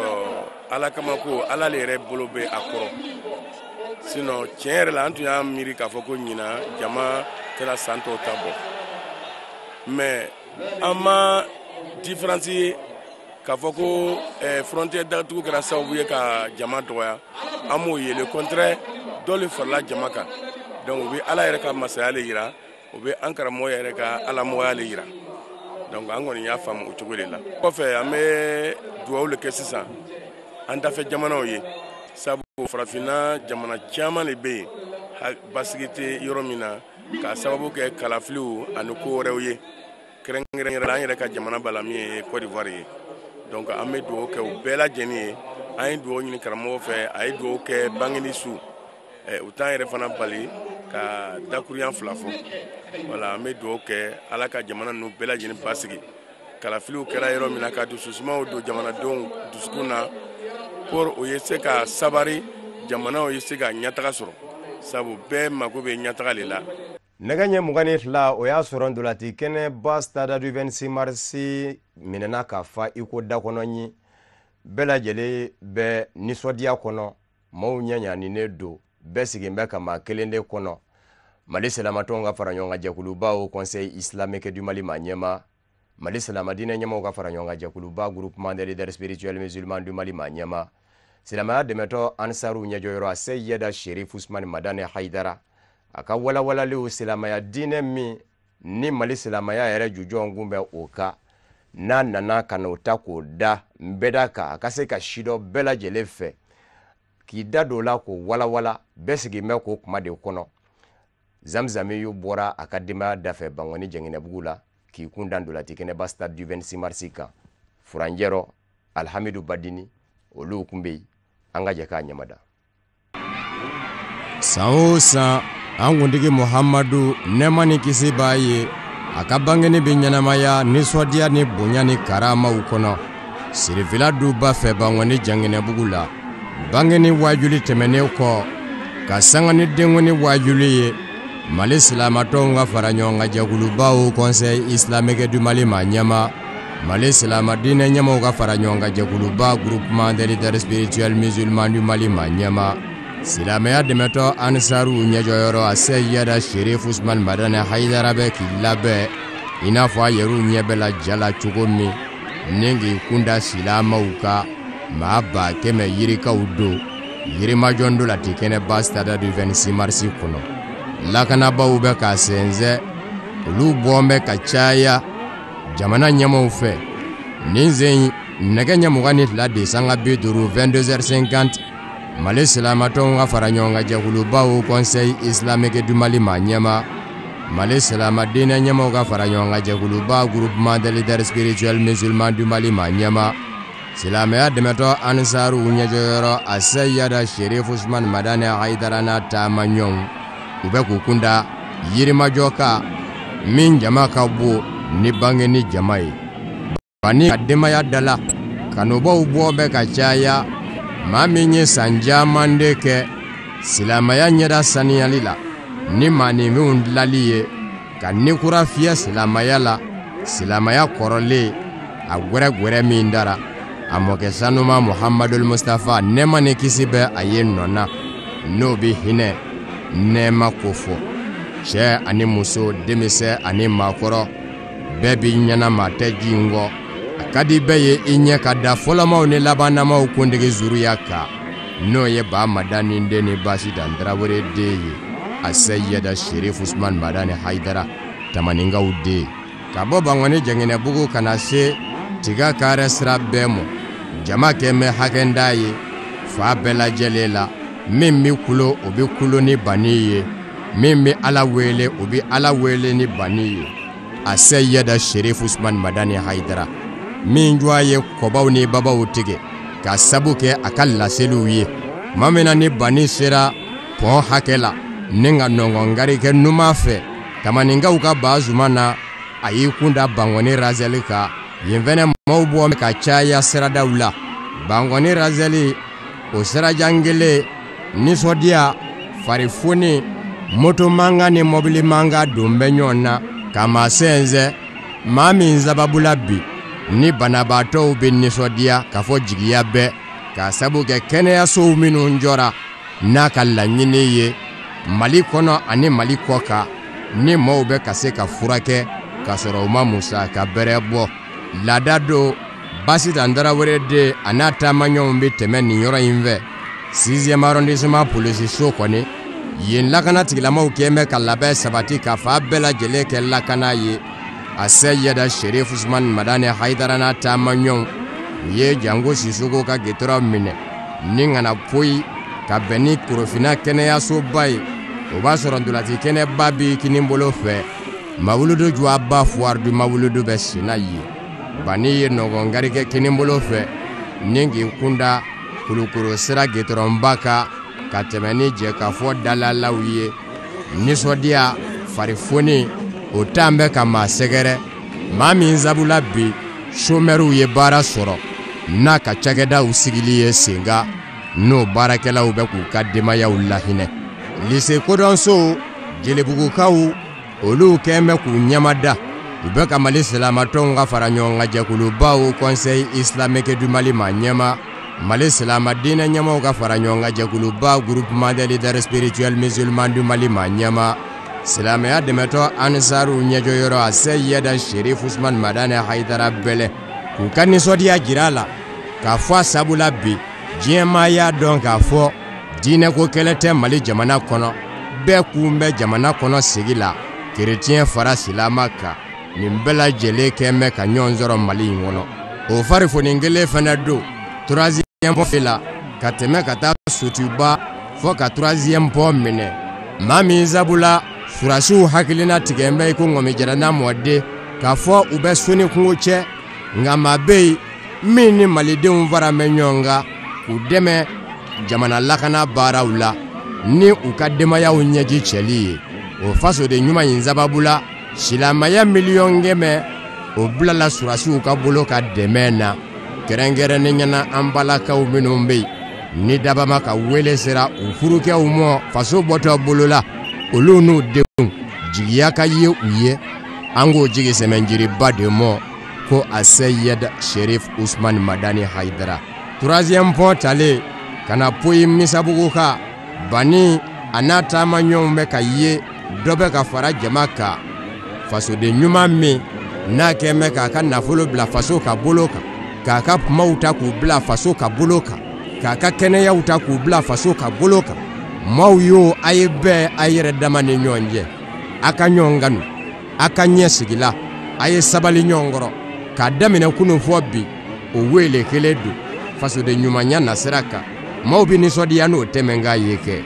ala kama ko ala le yɛrɛ bolo bɛ a kɔrɔ sinon tiɲɛ yɛrɛ la an tun y'a miiri k'a fɔ ko ɲina jama kɛra san tɔw ta bɔ mais an ma différence ye k'a fɔ ko frontière datugu kɛra sababu ye ka jama dɔgɔya an m'o ye le contraire dɔ le farala jama kan donc u bɛ ala yɛrɛ ka masaya le yira u bɛ an karamɔgɔ yɛrɛ ka alamɔgɔya le yira donc an kɔni y'a faamu o cogo de la kɔfɛ an bɛ dugawu le kɛ sisan an dafɛ jamanaw ye sabu farafinna jamana caman de bɛ yen basigi tɛ yɔrɔ min na k'a sababu kɛ kalafiliw ani ko wɛrɛw ye kɛrɛnkɛrɛnnenya la an yɛrɛ ka jamana b'a la min ye Côte d'Ivoire ye donc an bɛ dugawu kɛ u bɛɛ lajɛlen ye an ye dugawu ɲini karamɔgɔ fɛ a ye dugawu kɛ bangeni su u t'an yɛrɛ fana bali ka dakuruyan fila fɔ voilà an bɛ dugawu kɛ ala ka jamana ninnu bɛɛ lajɛlen basigi kalafiliw kɛra yɔrɔ min na ka dususumaw don jamanadenw dusukun na pour o ye se ka sabari jamanaw ye se ka ɲɛtaga sɔrɔ sabu bɛɛ mago bɛ ɲɛtaga le la. nɛgɛ ɲɛ 22 o y'a sɔrɔ ndolati kɛnɛ ba stade du 26 mars minɛna ka fa iko da kɔnɔ ɲi bɛɛ lajɛlen bɛ nisɔndiya kɔnɔ maaw ɲɛɲaninen don bɛɛ sigin bɛ ka maa kelen de kɔnɔ mali silamatɔnw ka fara ɲɔgɔn kan jɛkuluba au conseil islamique du mali ma ɲɛma mali silamadinɛ ɲɛmaw ka fara ɲɔgɔn kan jɛkuluba groupement des leaders spirituels musulmans du mali ma ɲɛma silamaya dɛmɛtɔ ansaru ɲɛjɔyɔrɔ a seyida sherif usman madane haidara a ka walawalaliw silamaya dinɛ min ni mali silamaya yɛrɛ jujɔn kun bɛ o ka n'a nana ka n'o ta k'o da n bɛɛ da kan a ka se ka sidɔ bɛɛ lajɛlen fɛ k'i da don la k'o walawala bɛɛ sigin bɛ k'o kuma de kɔnɔ zamzamiyu bɔra a ka denbaya dafɛ bangɔni jɛnginɛbugu la k'i kun dan dolati kɛnɛba stade du 26 mars kan furanjɛrɔ alhamidu badini olu kun bɛ yen an ka jɛ k'a ɲamada san o san an kuntigi muhamadu nɛɛma ni kisi b'a ye a ka bangeni bɛ ɲɛnamaya nisɔndiya ni bonya ni karamaw kɔnɔ sirifila duba fɛ bangɔni jɛnginɛbugu la bangeni wajuli tɛmɛnen kɔ ka sanga ni denkuni wajuli ye mali silamatɔnw ka fara ɲɔgɔn kan jɛkuluba au conseil islamique du mali ma ɲɛma mali silamadinɛ ɲɛmaw ka fara ɲɔgɔn kan jɛkuluba groupement des leaders spirituels musulmans du mali ma ɲɛma silamɛya dɛmɛtɔ ansaru ɲɛjɔyɔrɔ a seyida sherif usman madane haidara bɛ k'i labɛn i n'a fɔ a yɛrɛw ɲɛ bɛ la ja la cogo min ni k'i kunda silamaw ka maa ba kɛmɛ yirikaw don yirimajɔn do la ti kɛnɛba stade du 26 mars kɔnɔ lakanabaw bɛ k'a sɛnsɛ olu bɔn bɛ ka caya jamana ɲɛmaw fɛ nin sen nɛgɛ ɲɛ 22 de sanga 50 22h50 Mali Silamaton ka fara ɲɔgɔn kan jɛkuluba au Conseil islamique du Mali ma ɲɛma Mali Silama diinɛ ɲɛmaw ka fara ɲɔgɔn kan jɛkuluba groupement des leaders spirituels musulmans du Mali ma ɲɛma Silamɛya dɛmɛtɔ Ansaru ɲɛjɔyɔrɔ a Sayyada Sherif Usman Madani Haidara n'a taama ɲɔgɔnw u bɛ k'u kunda yirimajɔ kan min jama ka bon ni bange ni jama ye bani ka denbaya dala kanubaw bɔ bɛ ka caya maa min ye san caman de kɛ silamɛya ɲɛda saniyali la ni maaninfinw dilali ye ka nikura fiyɛ silamɛya la silamɛya kɔrɔlen a gwɛrɛgwɛrɛ min dara a mɔkɛ sanuma Muhammadul Mustafa nɛɛma ni kisi bɛ a ye nɔna n'o bi hinɛ nɛɛma ko fɔ cɛ ani muso denmisɛn ani maakɔrɔ bɛɛ bi ɲɛnama tɛ ji n kɔ a ka di bɛɛ ye i ɲɛ ka da fɔlɔmaw ni labanamaw kuntigi zuruya kan n'o ye Ba Madani den ni Basi Dan Tarawele den ye a Sayyada Sherif Usman Madani Haidara Tamaningaw den ka bɔ Bangɔni Jɛngɛnɛbugu ka na se Tiga Kare sira bɛɛ mɔ jama kɛmɛ hakɛnda ye fa bɛɛ lajɛlen la min bi kulo o bi kulo ni bani ye min bi Ala wele o bi Ala wele ni bani ye a Sayyada Sherif Usman Madani Haidara min jɔ ye kɔbaw ni babaw tigɛ ka sabu kɛ a ka laseliw ye ma mina ni bani sera pɔn hakɛ la ni ka nɔngɔngari kɛ numan fɛ Tamaningaw ka bazuma na a y'i kunda Bangɔni razɛli kan yen fɛnɛ maaw bɔ ka caya siradaw la Bangɔni razɛli o sirajan kelen nisɔndiya farifoni moto manga ni mobili manga don bɛ ɲɔgɔn na ka maa sɛnsɛn maa min sababula bi ni banabaatɔw bɛ nisɔndiya ka fɔ jigiya bɛɛ ka sabu kɛ kɛnɛyasow minnu jɔra n'a ka laɲini ye Mali kɔnɔ ani Mali kɔ kan ni maaw bɛ ka se ka furakɛ ka sɔrɔ u ma musaka bɛrɛ bɔ laada do Basi Dan Tarawele den a n'a taamaɲɔgɔnw bɛ tɛmɛ nin yɔrɔ in fɛ 6e arrondissement polisiso kɔni yen lakana tigilamaw kɛmɛ ka labɛn sabati ka fa bɛɛ lajɛlen kɛ lakana ye a Sayyada Sherif Usman Madani Haidara n'a taamaɲɔgɔnw u ye Jango Sisoko ka gitɔrɔ minɛ ni kana poyi ka bɛn ni Korofina kɛnɛyasoba ye o b'a sɔrɔ ndolanci kɛnɛba bi kinibolo fɛ mawuludu jɔaba fuwari du mawuludu bɛ sina ye bani ye nɔgɔngari kɛ kinibolo fɛ ni k'i kunda Kulukoro sira gitɔrɔnba kan ka tɛmɛ ni jɛkafɔ dalalaw ye nisɔndiya farifoni o tan bɛ ka maa sɛgɛrɛ maa min sabula bi chômeurs ye baara sɔrɔ n'a ka cakɛdaw sigili ye sen kan n'o baarakɛlaw bɛ k'u ka denbayaw lahinɛ lycée kodɔnsow Jelebugukaw olu kɛn bɛ k'u ɲɛmada u bɛ ka Mali Silamatɔnw ka fara ɲɔgɔn kan jɛkuluba au Conseil islamique du Mali ma ɲɛma Mali Silama diinɛ ɲɛmaw ka fara ɲɔgɔn kan jɛkuluba groupement des leaders spirituels musulmans du Mali ma ɲɛma Silamɛya dɛmɛtɔ Ansaru ɲɛjɔyɔrɔ a Sayyada Sherif Usman Madani Haidara bɛlɛ k'u ka nisɔndiya jira a la k'a fɔ a sabula bi diɲɛmaa y'a dɔn k'a fɔ diinɛko kɛlɛ tɛ Mali jamana kɔnɔ bɛɛ kun bɛ jamana kɔnɔ sigi la keretiyɛn fara silama kan nin bɛɛ lajɛlen kɛn bɛ ka ɲɔgɔn sɔrɔ Mali in kɔnɔ o farifoni kelen fana don 3e pont la ka tɛmɛ ka taa Sotiba fɔ ka 3e pont minɛ maa min sabula surasiw hakilina tigɛn bɛ i ko ŋɔmi jarana mɔden k'a fɔ u bɛ soni kungo cɛ nka maa bɛ yen min ni malidenw fara bɛ ɲɔgɔn kan k'u dɛmɛ jamana lakana baaraw la ni u ka denbayaw ɲɛji cɛli ye o fasoden ɲuman in sababula silamɛya miliyɔn kɛmɛ o bilala surasiw ka bolo ka dɛmɛ na kɛrɛnkɛrɛnnen ɲɛna an balakaw minnu bɛ yen ni dabama ka wele sera u furukɛw mɔ faso bɔtɔ bolola olu n'u denw jigiya ka ye u ye an k'o jigi sɛmɛnjiriba de mɔ ko a Sayyada Sherif Usman Madani Haidara 3e pont talen ka na poyi Misabugu kan bani a n'a taamaɲɔgɔnw bɛ ka ye dɔ bɛ ka fara jama kan fasoden ɲuman min n'a kɛn bɛ k'a ka nafolo bila faso ka bolo kan k'a ka kumaw ta k'u bila faso ka bolo kan k'a ka kɛnɛyaw ta k'u bila faso ka bolo kan maaw y'o a ye bɛɛ a yɛrɛ dama ni ɲɔgɔn cɛ a ka ɲɔgɔn kanu a ka ɲɛsigi la a ye sabali ɲɔgɔn kɔrɔ k'a daminɛ kunun fɔ bi o wele kelen don fasoden ɲumanya nasira kan maaw bi nisɔndiya n'o tɛmɛ k'a ye kɛ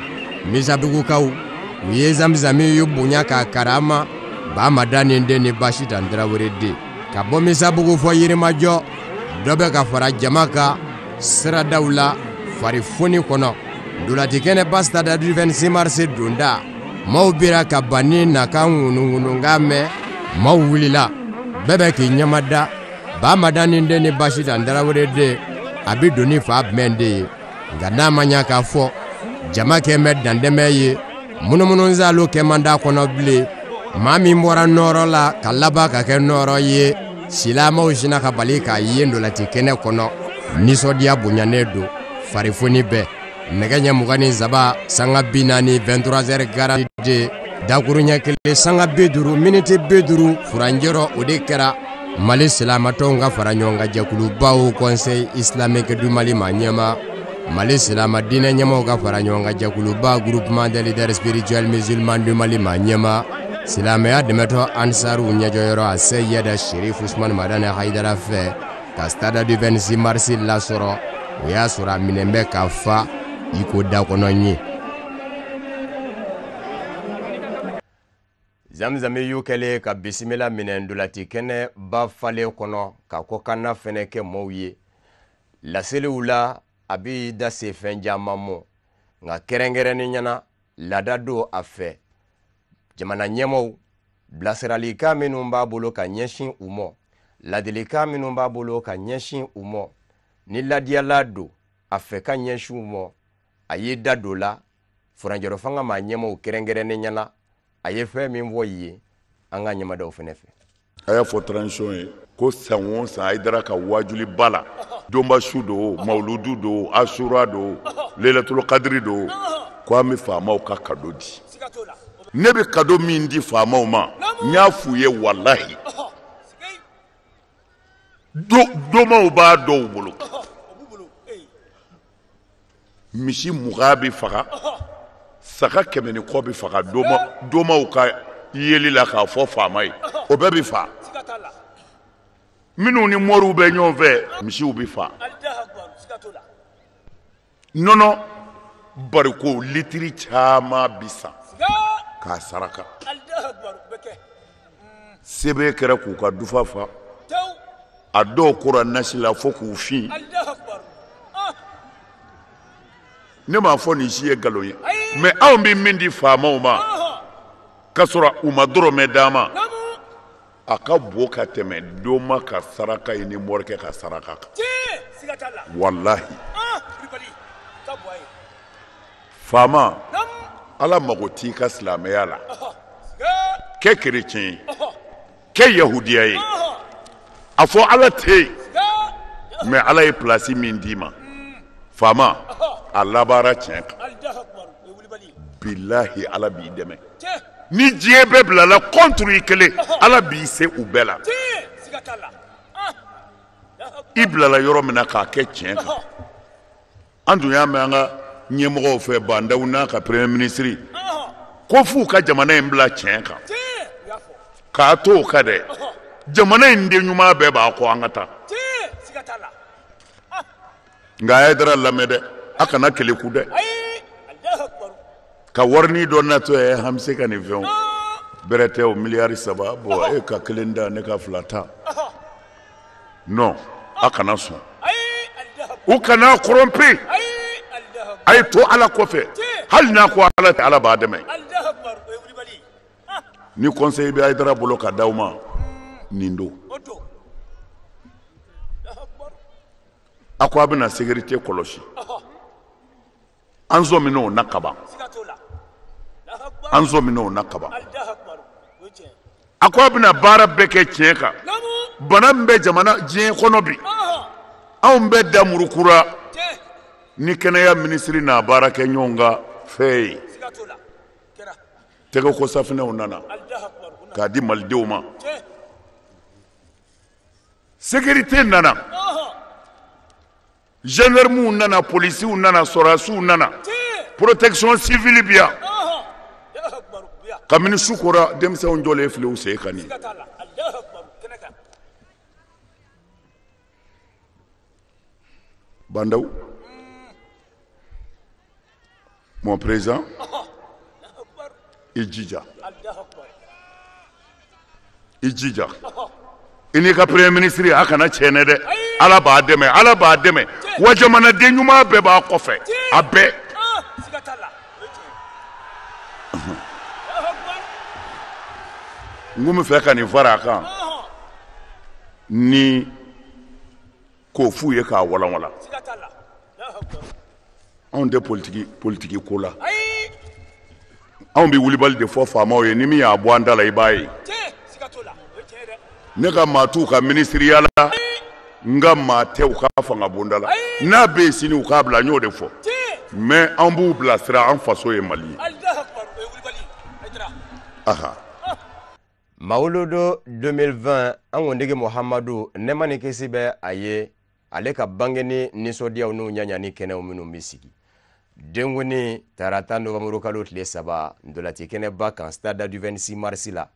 misabugukaw u ye zamzami y'u bonya k'a karama Bamada ni den ni Bashita Tarawele den ka bɔ misabugu fɔ Yirimajɔ dɔ bɛ ka fara jama kan siradaw la farifoni kɔnɔ dolatikɛnɛ ba stade du 26 mars donda maaw bira ka bani na kan ŋunuŋunuŋa mɛn maaw wulila bɛɛ bɛ k'i ɲamada Bamada ni den ni Bashita Tarawele den a bɛ don ni fa jumɛn de ye nka n'a ma ɲa k'a fɔ jama kɛn bɛ dandɛmɛ ye munumunu zalo kɛ man d'a kɔnɔ bilen maa min bɔra nɔɔrɔ la ka laban ka kɛ nɔɔrɔ ye silamɛw sina ka bali k'a ye ndolati kɛnɛ kɔnɔ nisɔndiya bonyanen don farifoni bɛɛ nɛgɛ ɲɛ 27 sanga 40 23h garde dakuru ɲɛ kelen sanga 50 miniti 50 furanjɛrɔ o de kɛra Mali silamatɔnw ka fara ɲɔgɔn kan jɛkulubaw Conseil islamique du Mali ma ɲɛma Mali silama diinɛ ɲɛmaw ka fara ɲɔgɔn kan jɛkuluba groupement des leaders spirituels musulmans du Mali ma ɲɛma silamɛya dɛmɛtɔ Ansaru ɲɛjɔyɔrɔ a Seyida Sherif Ousmane Madani Haidara fɛ ka stade du 26 mars lasɔrɔ o y'a sɔrɔ a minɛn bɛ ka fa i ko da kɔnɔ ɲe Zamzami y'u kɛlen ka bisimila minɛ ndolati kɛnɛ ba falen kɔnɔ ka kɔkanna fɛnɛ kɛ maaw ye laseliw la a b'i da se fɛn caman mɔ nka kɛrɛnkɛrɛnni ɲɛna laada don a fɛ jamana ɲɛmaw bilasiralikan minnu b'a bolo ka ɲɛsin u mɔ ladilikan minnu b'a bolo ka ɲɛsin u mɔ ni ladiyala don a fɛ ka ɲɛsin u mɔ a y'i da don la furanjɛrɛ fanga maa ɲɛmaw kɛrɛnkɛrɛnni ɲɛna a ye fɛn min fɔ ye an ka ɲɛmadaw fɛnɛ fɛ a y'a fɔ transition ye ko san o san Haidara ka wajuli ba la donba su do mawludu do asura do lailatul qadri do ko an bɛ faamaw ka kado di ne bɛ kado min di faamaw ma n y'a f'u ye walahi domaw b'a dɔw bolo misi 20 bɛ faga saga 100 ni kɔ bɛ faga domaw ka yeli la k'a fɔ faama ye o bɛɛ bɛ fa minnu ni mɔriw bɛ ɲɔgɔn fɛ misiw bɛ fa nɔnɔ bariko litiri caman bi san k'a saraka sebe kɛra k'u ka dufa fa a dɔw kora nasi la fo k'u fin ne m'a fɔ nin si ye nkalon ye mais anw bɛ min di faamaw ma k'a sɔrɔ u ma dɔrɔmɛ d'an ma a ka bon ka tɛmɛ doma ka saraka ye ni morikɛ ka saraka kan wallahi faama ala mago t'i ka silamɛya la kɛ kerecɛn ye kɛ yahudiya ye a fɔ ala tɛ yen mais ala ye place min d'i ma faama a labaara tiɲɛ kan bilahi ala b'i dɛmɛ ni diɲɛ bɛɛ bilala contre i kelen ala b'i se u bɛɛ la i bilala yɔrɔ min na k'a kɛ tiɲɛ kan an dun y'a mɛn an ka ɲɛmɔgɔw fɛ bandaw n'a ka premier ministre ko f'u ka jamana in bila tiɲɛ kan k'a to o ka dɛ jamana in den ɲuman bɛɛ b'a kɔ an ka taa nka a ye dara lamɛn dɛ a kana keleku dɛ ka warini dɔ natɔ ye an bɛ se ka nin fɛnw bɛrɛ tɛ o miliyari 3 bɔn e ka 1 da ne ka 2 ta non a kana sɔn u kana korɔmpe a ye to ala kɔfɛ hali n'a ko ala tɛ ala b'a dɛmɛ ni conseil bɛ Haidara bolo ka d'aw ma nin don a ko a bɛna sécurité kɔlɔsi an zɔmin'o na kaban an zɔmin'o na kaban a ko a bɛna baara bɛɛ kɛ tiɲɛ kan bana min bɛ jamana diɲɛ kɔnɔ bi anw bɛ da murukura ni kɛnɛya minisiri n'a baara kɛ ɲɔgɔn ka fɛn ye tɛgɛ ko safinɛw nana k'a di malidenw ma sécurité nana gendarmew nana policiw nana sɔrasiw nana protection civile bi yan kabini su kora denmisɛnw jɔlen filɛ u sen kan nin bandaw mon président i jija i n'i ka premier ministre a kana tiɲɛ dɛ ala b'a dɛmɛ wa jamanaden ɲuman bɛɛ b'a kɔfɛ a bɛɛ n ko min fɛ ka nin fara a kan ni k'o f'u ye k'a walanwalan anw tɛ politiki ko la anw bɛ wulibali de fɔ faamaw ye ni min y'a bɔ an da la i b'a ye ne ka maa t'u ka minisiriya la n ka maa tɛ u ka fanga bonda la n'a bɛ yen sini u k'a bila n y'o de fɔ mais an b'u bilasira an faso ye Mali ye aha Mawuludu 2020 an kundigi Muhamadu ne ma ni kisi bɛ a ye ale ka bangeni nisɔndiyaw n'u ɲaɲani kɛnɛw minnu bɛ sigi denguni tarata novembre kalo tile 3 ndolati kɛnɛba kan stade du 26 mars la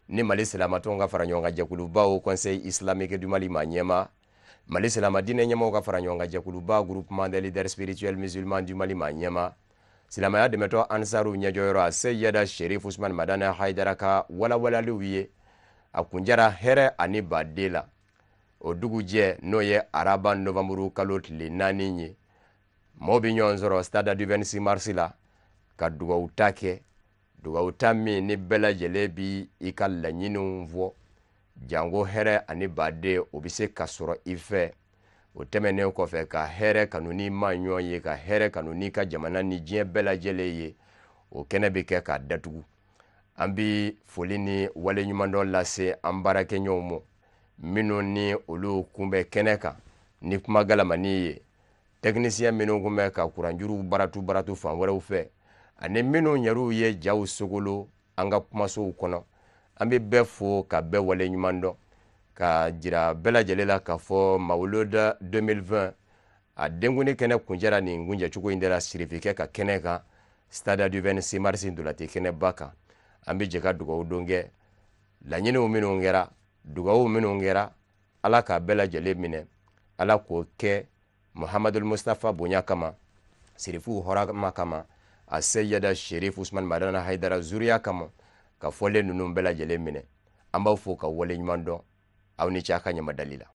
ni Mali silamatɔnw ka fara ɲɔgɔn kan jɛkulubaw conseil islamique du Mali ma ɲɛma Mali silamadinɛ ɲɛmaw ka fara ɲɔgɔn kan jɛkuluba groupement des leaders spirituels musulmans du Mali ma ɲɛma silamaya dɛmɛtɔ ansaru ɲɛjɔyɔrɔ a Seyyada Sherif Usman Madana Haidara ka walawalaliw ye a kunjara hɛrɛ ani baden la o dugujɛ n'o ye araba novembre kalo tile 4 ye mɔgɔw bɛ ɲɔgɔn sɔrɔ stade du 26 mars la ka dugawu ta kɛ dugawu ta min ni bɛɛ lajɛlen bi i ka laɲiniw fɔ jango hɛrɛ ani baden o bɛ se ka sɔrɔ i fɛ o tɛmɛnen kɔfɛ ka hɛrɛ kanu ni ma ɲɔgɔn ye ka hɛrɛ kanu ni ka jamana ni diɲɛ bɛɛ lajɛlen ye o kɛnɛ bɛ kɛ ka datugu an bi foli ni waleɲumandɔn lase an baarakɛɲɔgɔnw ma minnu ni olu kunbɛ kɛnɛ kan ni kuma galamani ye technicien minnu kunbɛ ka kuranjuru baratu fan wɛrɛw fɛ ani minnu yɛrɛw ye jaw sogolo an ka kumasow kɔnɔ an bɛ bɛɛ fo ka bɛɛ waleɲumandɔn ka jira bɛɛ lajɛlen la k'a fɔ Mawuluda 2020 a denguni kɛnɛ kunjara nin kunjɛcogo in de la sirifikɛ ka kɛnɛ kan stade du 26 mars ndolati kɛnɛba kan an bɛ jɛ ka dugawu don kɛ laɲiniw minnu kɛra dugawu minnu kɛra ala k'a bɛɛ lajɛlen minɛ ala k'o kɛ Muhammadul Mustafa bonya kama sirifu hɔrɔma kama a Seyyada Sherif Usman Madana Haidara zuriya kama ka fɔlen ninnu bɛɛ lajɛlen minɛ an b'aw fo ka waleɲuman dɔn aw ni ce a ka ɲamadali la